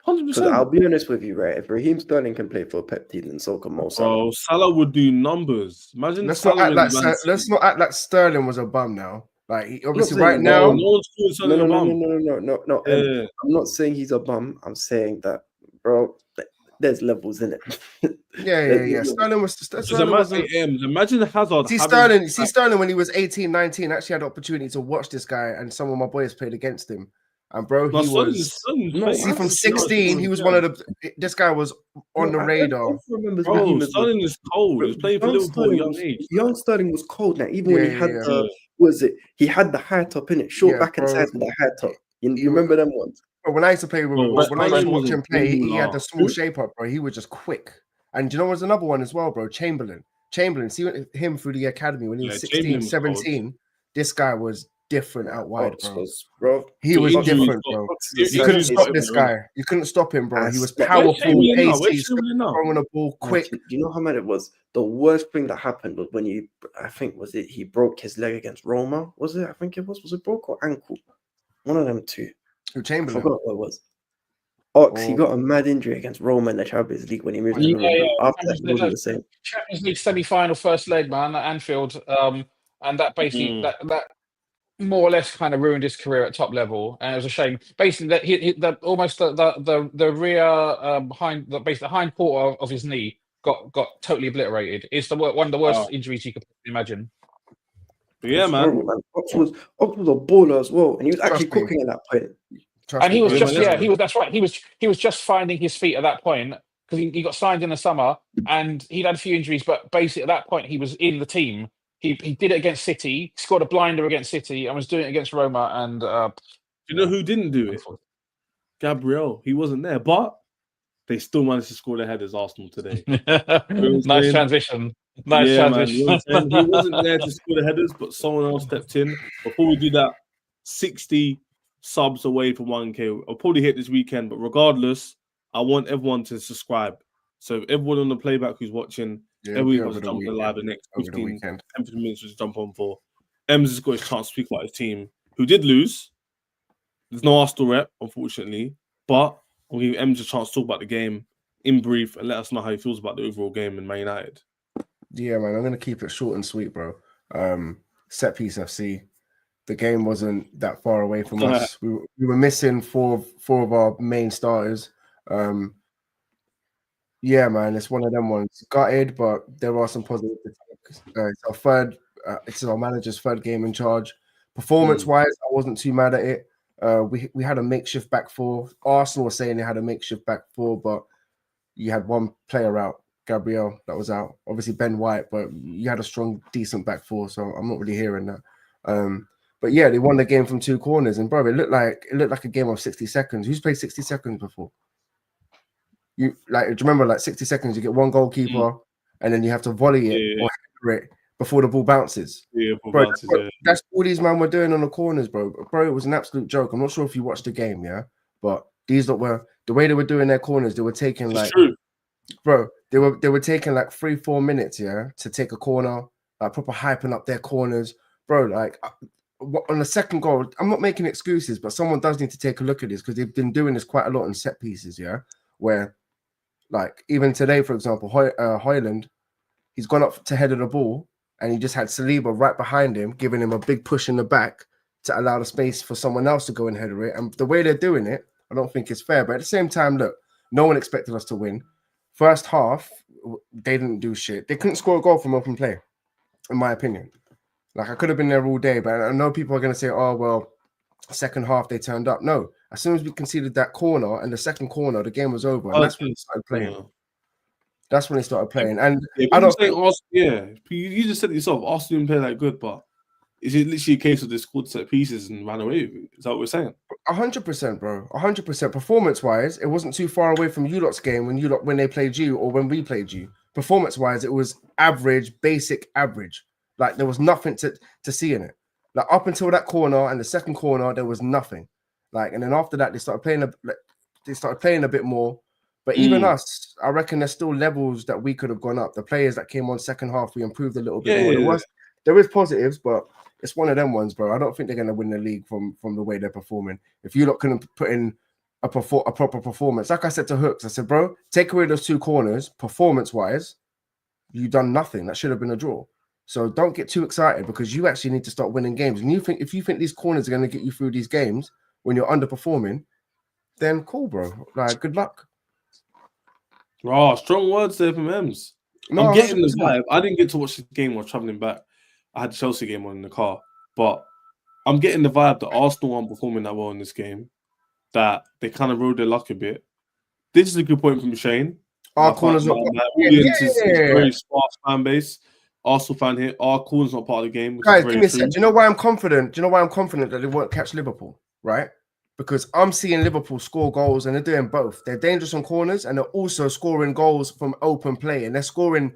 100%. I'll be honest with you, right? If Raheem Sterling can play for a Pep team, then so can Mo Salah. Bro, Salah would do numbers. Imagine. Let's not act like Sterling was a bum now. Like obviously right now, no. I'm not saying he's a bum. I'm saying that, bro, there's levels in it. Yeah. Sterling was imagine Hazard. Sterling when he was 18, 19, actually had the opportunity to watch this guy, and some of my boys played against him. And bro, he was from 16. He was one of the. This guy was on the radar. Sterling is cold. He was playing for Liverpool at a young age. Young Sterling was cold. Now even when he had he had the high top in it, short back and sides with the high top. You remember them ones? But when I used to play when I used to watch him play, he had the small shape up, bro. He was just quick. And you know, there's another one as well, bro. Chamberlain, see him through the academy when he was 16, 17. This guy was different out wide, bro. He was different, bro. You couldn't stop this guy. You couldn't stop him, bro. He was powerful, pacey, throwing the ball quick. Do you know how mad it was? The worst thing that happened was when he broke his leg against Roma. Was it? I think it was. Was it broke or ankle? One of them two. Who, Chamberlain? I forgot what it was. Ox, he got a mad injury against Roma in the Champions League when he moved to Liverpool. After that, he wasn't the same. Champions League semi-final first leg, man, at Anfield, and that basically that more or less kind of ruined his career at top level, and it was a shame. Basically, that he almost the rear behind the hind quarter of his knee got totally obliterated. It's one of the worst injuries you could imagine. But yeah, man. Ox was a baller as well, and he was actually cooking at that point. And he was that's right. He was just finding his feet at that point because he got signed in the summer and he'd had a few injuries, but basically at that point he was in the team. He did it against City, scored a blinder against City, and was doing it against Roma. And you know who didn't do it? Gabriel. He wasn't there, but they still managed to score their headers. Arsenal today. Nice transition. Nice transition. Man, he wasn't there to score the headers, but someone else stepped in. Before we do that, 60 subs away from 1K. I'll probably hit this weekend, but regardless, I want everyone to subscribe. So everyone on the playback who's watching, everyone will jump live the next 15 minutes to jump on for. Ems has got his chance to speak about his team, who did lose. There's no Arsenal rep, unfortunately, but we'll give Ems a chance to talk about the game in brief and let us know how he feels about the overall game in Man United. Yeah, man, I'm going to keep it short and sweet, bro. Set piece FC. The game wasn't that far away from us. We were missing four of our main starters. Yeah, man, it's one of them ones. Gutted, but there are some positives. It's our manager's third game in charge. Performance-wise, I wasn't too mad at it. We had a makeshift back four. Arsenal was saying they had a makeshift back four, but you had one player out, Gabriel, that was out. Obviously Ben White, but you had a strong, decent back four, so I'm not really hearing that. But yeah, they won the game from two corners, and bro, it looked like a game of 60 seconds. Who's played 60 seconds before? Do you remember, like 60 seconds, you get one goalkeeper, and then you have to volley it or hit it before the ball bounces. That's all these men were doing on the corners, bro. Bro, it was an absolute joke. I'm not sure if you watched the game, but these that were the way they were doing their corners, they were taking they were taking like 3-4 minutes, to take a corner, like proper hyping up their corners, bro. Like on the second goal, I'm not making excuses, but someone does need to take a look at this because they've been doing this quite a lot in set pieces, where like even today, for example, Højlund, he's gone up to head of the ball and he just had Saliba right behind him, giving him a big push in the back to allow the space for someone else to go and header it. And the way they're doing it, I don't think it's fair. But at the same time, look, no one expected us to win. First half, they didn't do shit. They couldn't score a goal from open play, in my opinion. Like, I could have been there all day, but I know people are going to say, oh, well, second half, they turned up. No, as soon as we conceded that corner and the second corner, the game was over. And that's when they started playing. That's when they started playing. And I don't think... you just said it yourself, Arsenal didn't play that good, but is it literally a case of they scored set pieces and ran away with it? Is that what we're saying? 100%, bro. 100%. Performance-wise, it wasn't too far away from you lot's game when they played you or when we played you. Performance-wise, it was average, basic average. Like, there was nothing to see in it. Like, up until that corner and the second corner, there was nothing. Like, and then after that, they started playing a bit more. But even us, I reckon there's still levels that we could have gone up. The players that came on second half, we improved a little bit more. There is positives, but it's one of them ones, bro. I don't think they're going to win the league from the way they're performing. If you lot couldn't put in a proper performance, like I said to Hooks, I said, bro, take away those two corners, performance-wise, you done nothing. That should have been a draw. So don't get too excited because you actually need to start winning games. And if you think these corners are going to get you through these games when you're underperforming, then cool, bro. Like, good luck. Oh, strong words there from Ems. No, I'm getting 100%. The vibe. I didn't get to watch the game while traveling back. I had the Chelsea game on in the car, but I'm getting the vibe that Arsenal aren't performing that well in this game. That they kind of rode their luck a bit. This is a good point from Shane. Our corner's not. My audience is very sparse fan base. Arsenal fan here. Our corner's not part of the game. Guys, give me a sec. Do you know why I'm confident? Do you know why I'm confident that they won't catch Liverpool? Right? Because I'm seeing Liverpool score goals and they're doing both. They're dangerous on corners and they're also scoring goals from open play. And they're scoring,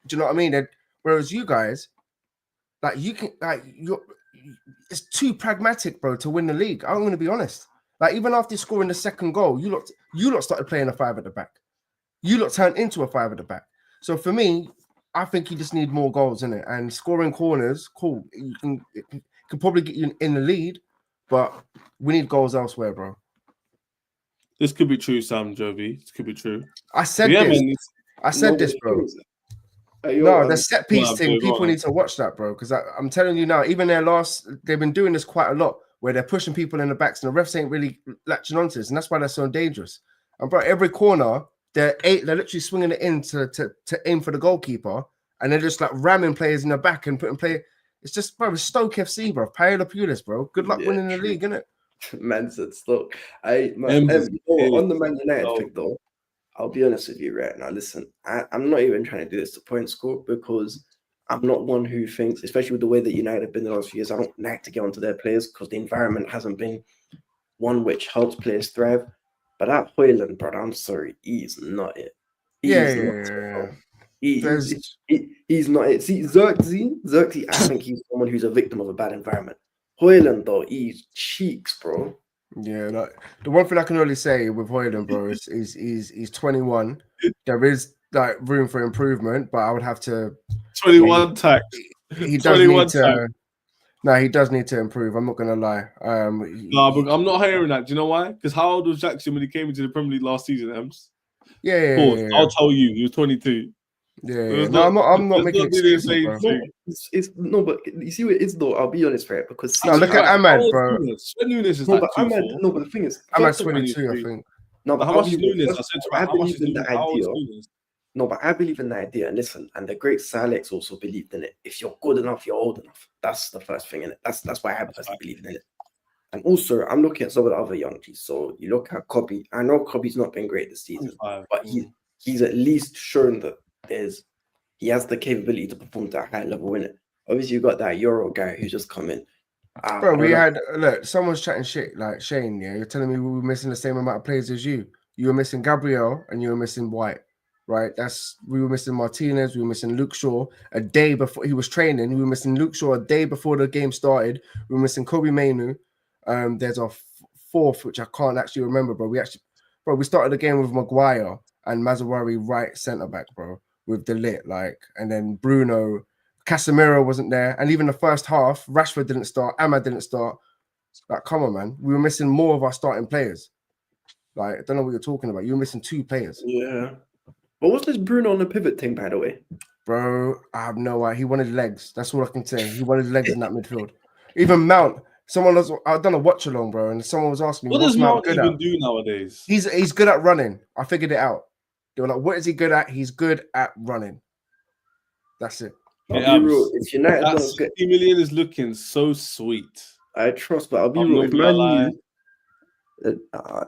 do you know what I mean? Whereas you guys, like it's too pragmatic, bro, to win the league. I'm going to be honest. Like, even after scoring the second goal, you lot started playing a 5 at the back. You lot turned into a 5 at the back. So for me, I think you just need more goals in it. And scoring corners, cool. It can probably get you in the lead, but we need goals elsewhere, bro. This could be true, Sam Jovi. This could be true. I said this, bro. No, the set piece thing, people need to watch that, bro. Because I'm telling you now, even they've been doing this quite a lot, where they're pushing people in the backs and the refs ain't really latching onto this, and that's why they're so dangerous. And bro, every corner, they're literally swinging it in to aim for the goalkeeper, and they're just like ramming players in the back and putting play. It's just, bro, it's Stoke FC, bro. Paolo Pulis, bro. Good luck winning the league, innit? Man said Stoke. On the Man United thing, though, I'll be honest with you right now. Listen, I'm not even trying to do this to point score because I'm not one who thinks, especially with the way that United have been the last few years, I don't like to get onto their players because the environment hasn't been one which helps players thrive. But that Højlund, brother, I'm sorry, he's not it. He's not it. See, Xerxes, I think he's someone who's a victim of a bad environment. Højlund, though, he's cheeks, bro. Yeah, the one thing I can only say with Højlund, bro, is he's 21. There is like room for improvement, but I would have to 21 tax. He does need to. No, he does need to improve. I'm not gonna lie. No, but I'm not hearing that. Do you know why? Because how old was Jackson when he came into the Premier League last season, Ems? Yeah. I'll tell you, he was 22. Yeah. No, I'm not making excuses, bro. No, but you see what it is, though. I'll be honest, right? Because look at Ahmad, bro. Nunes is but the thing is, Ahmad's 22, I think. No, but how much is Nunes? I believe in the idea. No, but I believe in the idea. And listen, and the great Alex also believed in it. If you're good enough, you're old enough. That's the first thing in it. That's why I personally believe in it. And also, I'm looking at some of the other young G's. So you look at Kobe. I know Kobe's not been great this season, but he's at least shown that he has the capability to perform to a high level in it. Obviously, you got that Euro guy who's just come in. Bro, someone's chatting shit like Shane. Yeah, you're telling me we were missing the same amount of players as you. You were missing Gabriel and you were missing White. Right, we were missing Martinez, we were missing Luke Shaw a day before he was training. We were missing Luke Shaw a day before the game started. We were missing Kobe Mainu. There's a fourth which I can't actually remember, bro. We started the game with Maguire and Mazawari right centre back, bro, with De Ligt, and then Bruno, Casemiro wasn't there, and even the first half, Rashford didn't start, Ahmad didn't start. Like, come on, man, we were missing more of our starting players. Like, I don't know what you're talking about. You were missing 2 players. Yeah. But what's this Bruno on the pivot thing, by the way? Bro, I have no idea. He wanted legs. That's all I can say. He wanted legs in that midfield. Even Mount. I've done a watch along, bro, and someone was asking me, what does Mount even do nowadays? He's good at running. I figured it out. They were like, what is he good at? He's good at running. That's it. I'll be real. If United that 60 million is looking so sweet. I trust, but I'll be real. If Man U,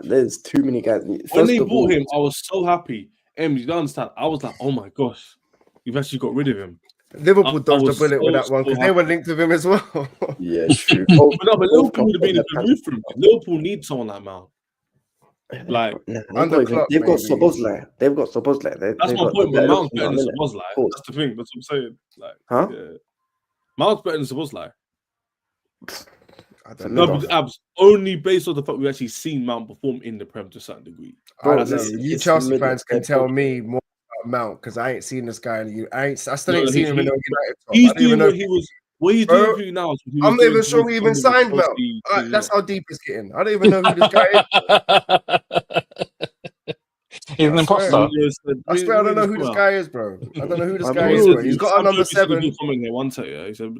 there's too many guys. When they bought him, I was so happy. You don't understand. I was like, oh my gosh, you've actually got rid of him. Liverpool dodged a bullet with that one because they were linked with him as well. Yeah, true. But Liverpool would have been a good move for him. Liverpool needs someone like Mount. They've got Szoboszlai. That's my point. But Mount's better than Szoboszlai. That's the thing. That's what I'm saying. Mount's better than Szoboszlai. I don't know. But Abs, only based on the fact we've actually seen Mount perform in the Prem to a certain degree. You Chelsea fans can tell me more about Mount because I ain't seen this guy. I still ain't seen him in the United. He's doing what he was. What he's doing for you now. I'm not even sure we even signed Mount. That's how deep it's getting. I don't even know who this guy is. He's an imposter. I swear I don't know who this guy is, bro. I don't know who this guy is, is, bro. He's got a number 7. One time, yeah. He said,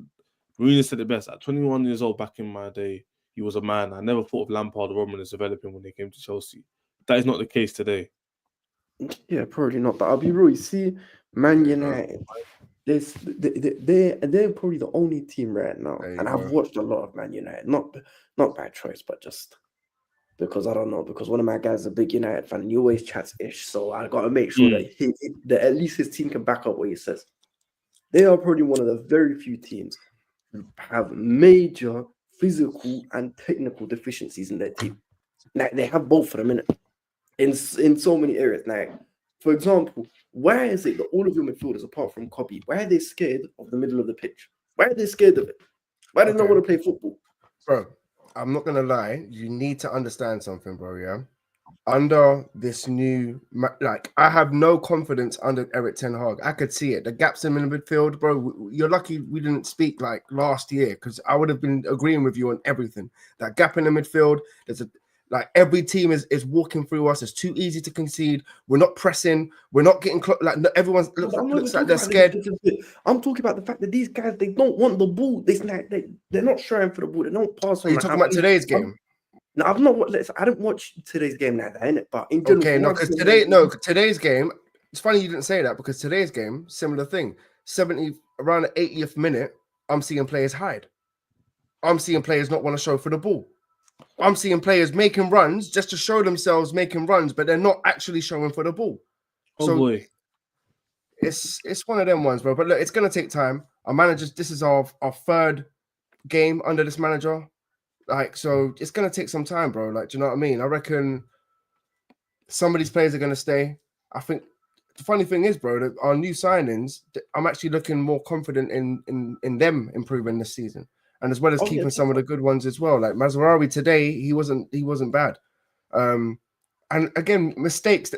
Mourinho said it best. At 21 years old, back in my day, he was a man. I never thought of Lampard or Roman as developing when they came to Chelsea. That is not the case today. Yeah, probably not. But I'll be real. You see, Man United, they're probably the only team right now. And I've watched a lot of Man United. Not by choice, but just because I don't know. Because one of my guys is a big United fan and he always chats ish. So I got to make sure that at least his team can back up what he says. They are probably one of the very few teams who have major physical and technical deficiencies in their team. Now, they have both of them in so many areas. Now, for example, why is it that all of your midfielders, apart from Kobe, why are they scared of the middle of the pitch? Why are they scared of it? Why do they not want to play football? Bro, I'm not going to lie. You need to understand something, bro, yeah? Under this new, I have no confidence under Eric Ten Hag. I could see it. The gaps in the midfield, bro. You're lucky we didn't speak last year because I would have been agreeing with you on everything. That gap in the midfield, every team is walking through us. It's too easy to concede. We're not pressing. We're not getting everyone looks like they're scared. I'm talking about the fact that these guys, they don't want the ball. They're not trying for the ball. They don't pass. You're talking about today's game. No, I've not. I didn't watch today's game like that, innit? But in general, today's game. It's funny you didn't say that because today's game, similar thing. Around the 80th minute, I'm seeing players hide. I'm seeing players not want to show for the ball. I'm seeing players making runs just to show themselves making runs, but they're not actually showing for the ball. Boy, it's one of them ones, bro. But look, it's gonna take time. Our managers. This is our 3rd game under this manager. So it's going to take some time, bro. Do you know what I mean? I reckon some of these players are going to stay. I think the funny thing is, bro, that our new signings, I'm actually looking more confident in them improving this season. And as well as keeping some of the good ones as well. Like Mazraoui today, he wasn't bad. And again, mistakes.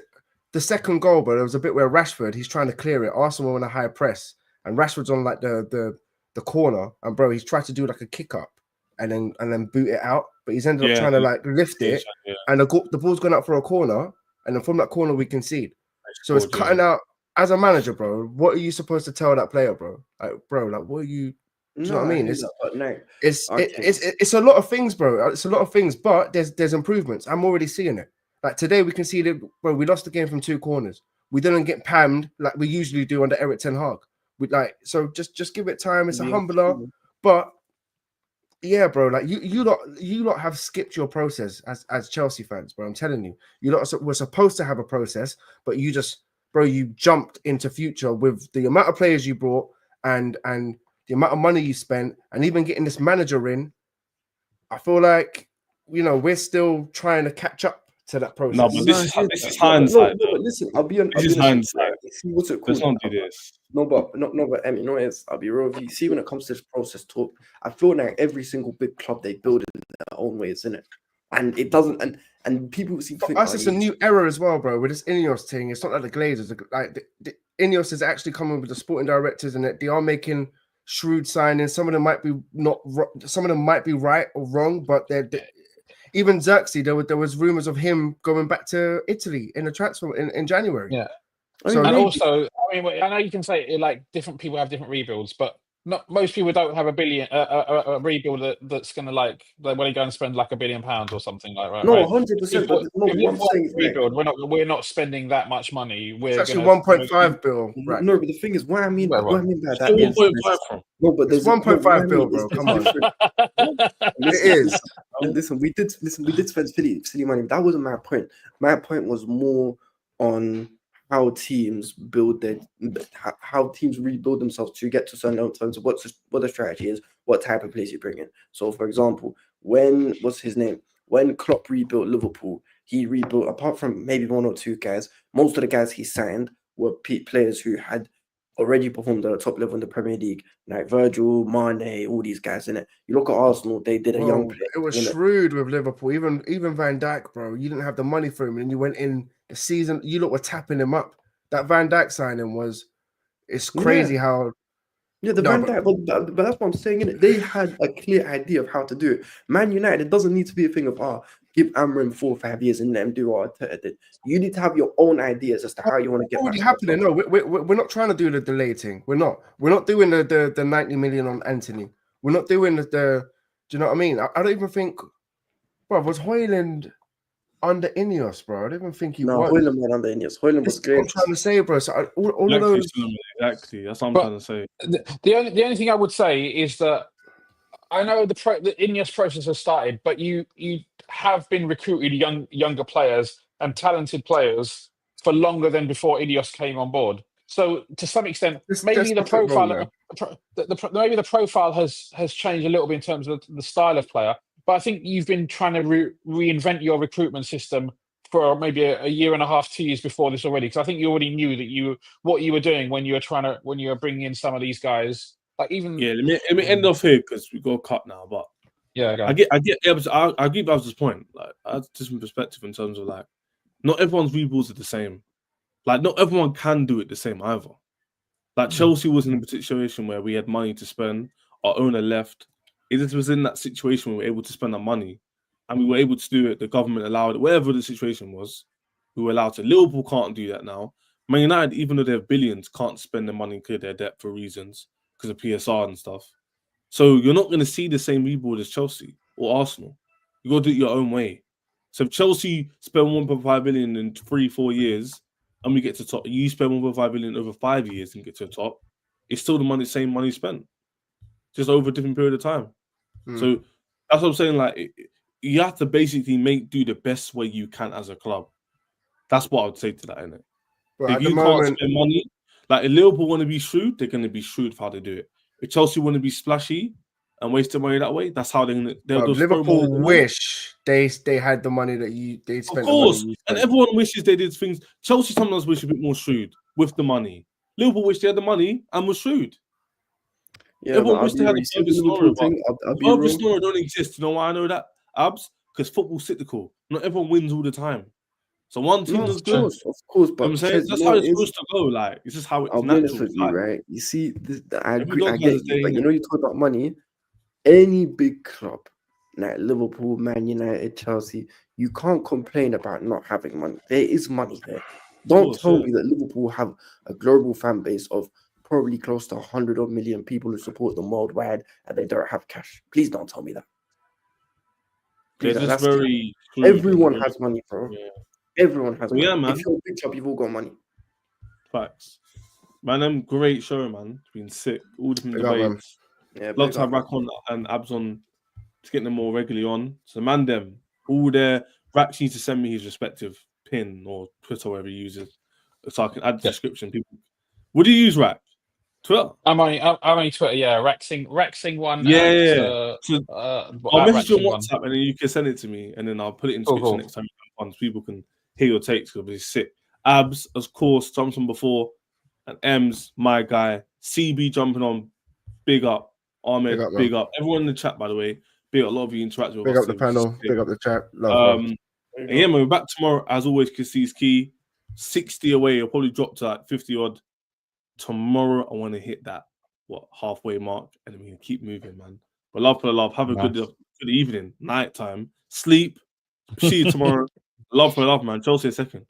The second goal, but there was a bit where Rashford, he's trying to clear it. Arsenal on a high press. And Rashford's on the corner. And bro, he's tried to do a kick up. And then boot it out, but he's ended up trying to lift it, and the ball's gone out for a corner, and then from that corner we concede. So it's cutting out. As a manager, bro, what are you supposed to tell that player, bro? What are you? Do you know what I mean? It's a lot of things, bro. It's a lot of things, but there's improvements. I'm already seeing it. Today we conceded, bro. We lost the game from 2 corners. We didn't get pammed like we usually do under Eric Ten Hag. So just give it time. It's a humbler, but. Yeah, bro. You lot have skipped your process as Chelsea fans, bro. I'm telling you, you lot were supposed to have a process, but you jumped into future with the amount of players you brought and the amount of money you spent, and even getting this manager in. I feel like we're still trying to catch up to that process. No, but this is hindsight. No, but listen, I'll be honest. This is hindsight. What's it called? Let's not do this. No, but Emmy, I'll be real with you. See, when it comes to this process talk, I feel like every single big club they build in their own way, isn't it? And it doesn't, and people seem to think it's a new era as well, bro. With this Ineos thing, it's not like the Glazers. The Ineos is actually coming with the sporting directors, and they are making shrewd signings. Some of them might be some of them might be right or wrong, but even Xerxes, there was rumors of him going back to Italy in a transfer in January. Yeah. So, and also, I know you can say different people have different rebuilds, but most people don't have a rebuild that's going to when they go and spend £1 billion or something like that. No, 100%. Rebuild. We're not spending that much money. It's actually 1.5 bill. Right. No, but the thing is, what I mean by that is 1.5 from. No, but there's 1.5 bill, bro. Come on, it is. Listen, we did spend silly money. That wasn't my point. My point was more on how teams rebuild themselves to get to certain terms of what the strategy is, what type of players you bring in. So, for example, when Klopp rebuilt Liverpool, he rebuilt, apart from maybe 1 or 2 guys, most of the guys he signed were players who had already performed at a top level in the Premier League, like Virgil, Mane, all these guys in it. You look at Arsenal; they did a young player. It was shrewd with Liverpool. Even Van Dijk, bro. You didn't have the money for him, and you went in the season. You lot were tapping him up. That Van Dijk signing it's crazy how Yeah, the Van Dijk, but that's what I'm saying. Innit? They had a clear idea of how to do it. Man United, it doesn't need to be a thing of give Amram 4 or 5 years and let him do what Arteta did. You need to have your own ideas as to how you want to get. Already happening. No, we're not trying to do the delay thing. We're not doing the 90 million on Anthony. We're not doing the. Do you know what I mean? I don't even think, bro. Was Højlund under Ineos, bro? I don't even think he was. No, Højlund was under Ineos. Højlund was great. I'm trying to say, bro. So all of those. Exactly. That's what I'm trying to say. The only thing I would say is that I know the Ineos process has started, but you have been recruited younger players and talented players for longer than before Ineos came on board. So to some extent, maybe the profile maybe the profile has changed a little bit in terms of the style of player. But I think you've been trying to reinvent your recruitment system for maybe a year and a half, 2 years before this already. Because I think you already knew that what you were doing when you were bringing in some of these guys. Like even let me end off here because we got cut now. But I get I give Babs' point. Like that's just some perspective in terms of like not everyone's rebuilds are the same. Like not everyone can do it the same either. Like Chelsea was in a situation where we had money to spend. Our owner left. It was in that situation where we were able to spend our money, and we were able to do it. The government allowed it. Whatever the situation was, we were allowed to. Liverpool can't do that now. Man United, even though they have billions, can't spend their money and clear their debt for reasons because of PSR and stuff. So you're not going to see the same rebuild as Chelsea or Arsenal. You got to do it your own way. So if Chelsea spend 1.5 billion in 3-4 years and we get to top, you spend 1.5 billion over 5 years and get to the top, it's still the same money spent, just over a different period of time. So that's what I'm saying. Like you have to basically do the best way you can as a club. That's what I would say to that, innit? If you can't spend money, like if Liverpool want to be shrewd, they're going to be shrewd for how they do it. If Chelsea want to be splashy and waste their money that way, that's how they're going to. Liverpool wish they had the money that they spent. Of course, and everyone wishes they did things. Chelsea sometimes wish a bit more shrewd with the money. Liverpool wish they had the money and was shrewd. Yeah, everyone wish they had the Liverpool thing. Purpose story don't exist. You know why I know that, Abs? Because football's cyclical. Not everyone wins all the time. So one team is good. Of course, but I'm saying that's how it's supposed to go. Like it's just how it's natural. I'll be honest with you, right? You see, I agree. I get you, but you know, you talk about money. Any big club like Liverpool, Man United, Chelsea, you can't complain about not having money. There is money there. Don't tell me that Liverpool have a global fan base of probably close to 100 million people who support them worldwide and they don't have cash. Please don't tell me that. That's very everyone has money, bro. Yeah. Everyone has money. Yeah, man. If you're a big club, you've all got money. Facts. Man, great show, man. It's been sick. All different debates. Yeah, love to have Rack-on and Abs on to get them more regularly on. So man, all their Rack needs to send me his respective pin or Twitter, whatever he uses, so I can add the description. People, what do you use, Rack? Twitter. I'm on Twitter. Yeah, Racksing one. Yeah. I'll message you on WhatsApp and then you can send it to me, and then I'll put it in the description next time. People can hear your takes because it's sick. Abs, of course, Thompson before, and M's my guy. CB jumping on. Big up. Ahmed, big up. Everyone in the chat, by the way. Big up. A lot of you interacting with us. Big up the panel. Big up the chat. And yeah, man, we're back tomorrow. As always, Cassie's key. 60 away. I'll probably drop to like 50 odd. Tomorrow, I want to hit that halfway mark, and then we can keep moving, man. But love for the love. Have a good evening, night time, sleep. See you tomorrow. Love for love, man. Chelsea a second.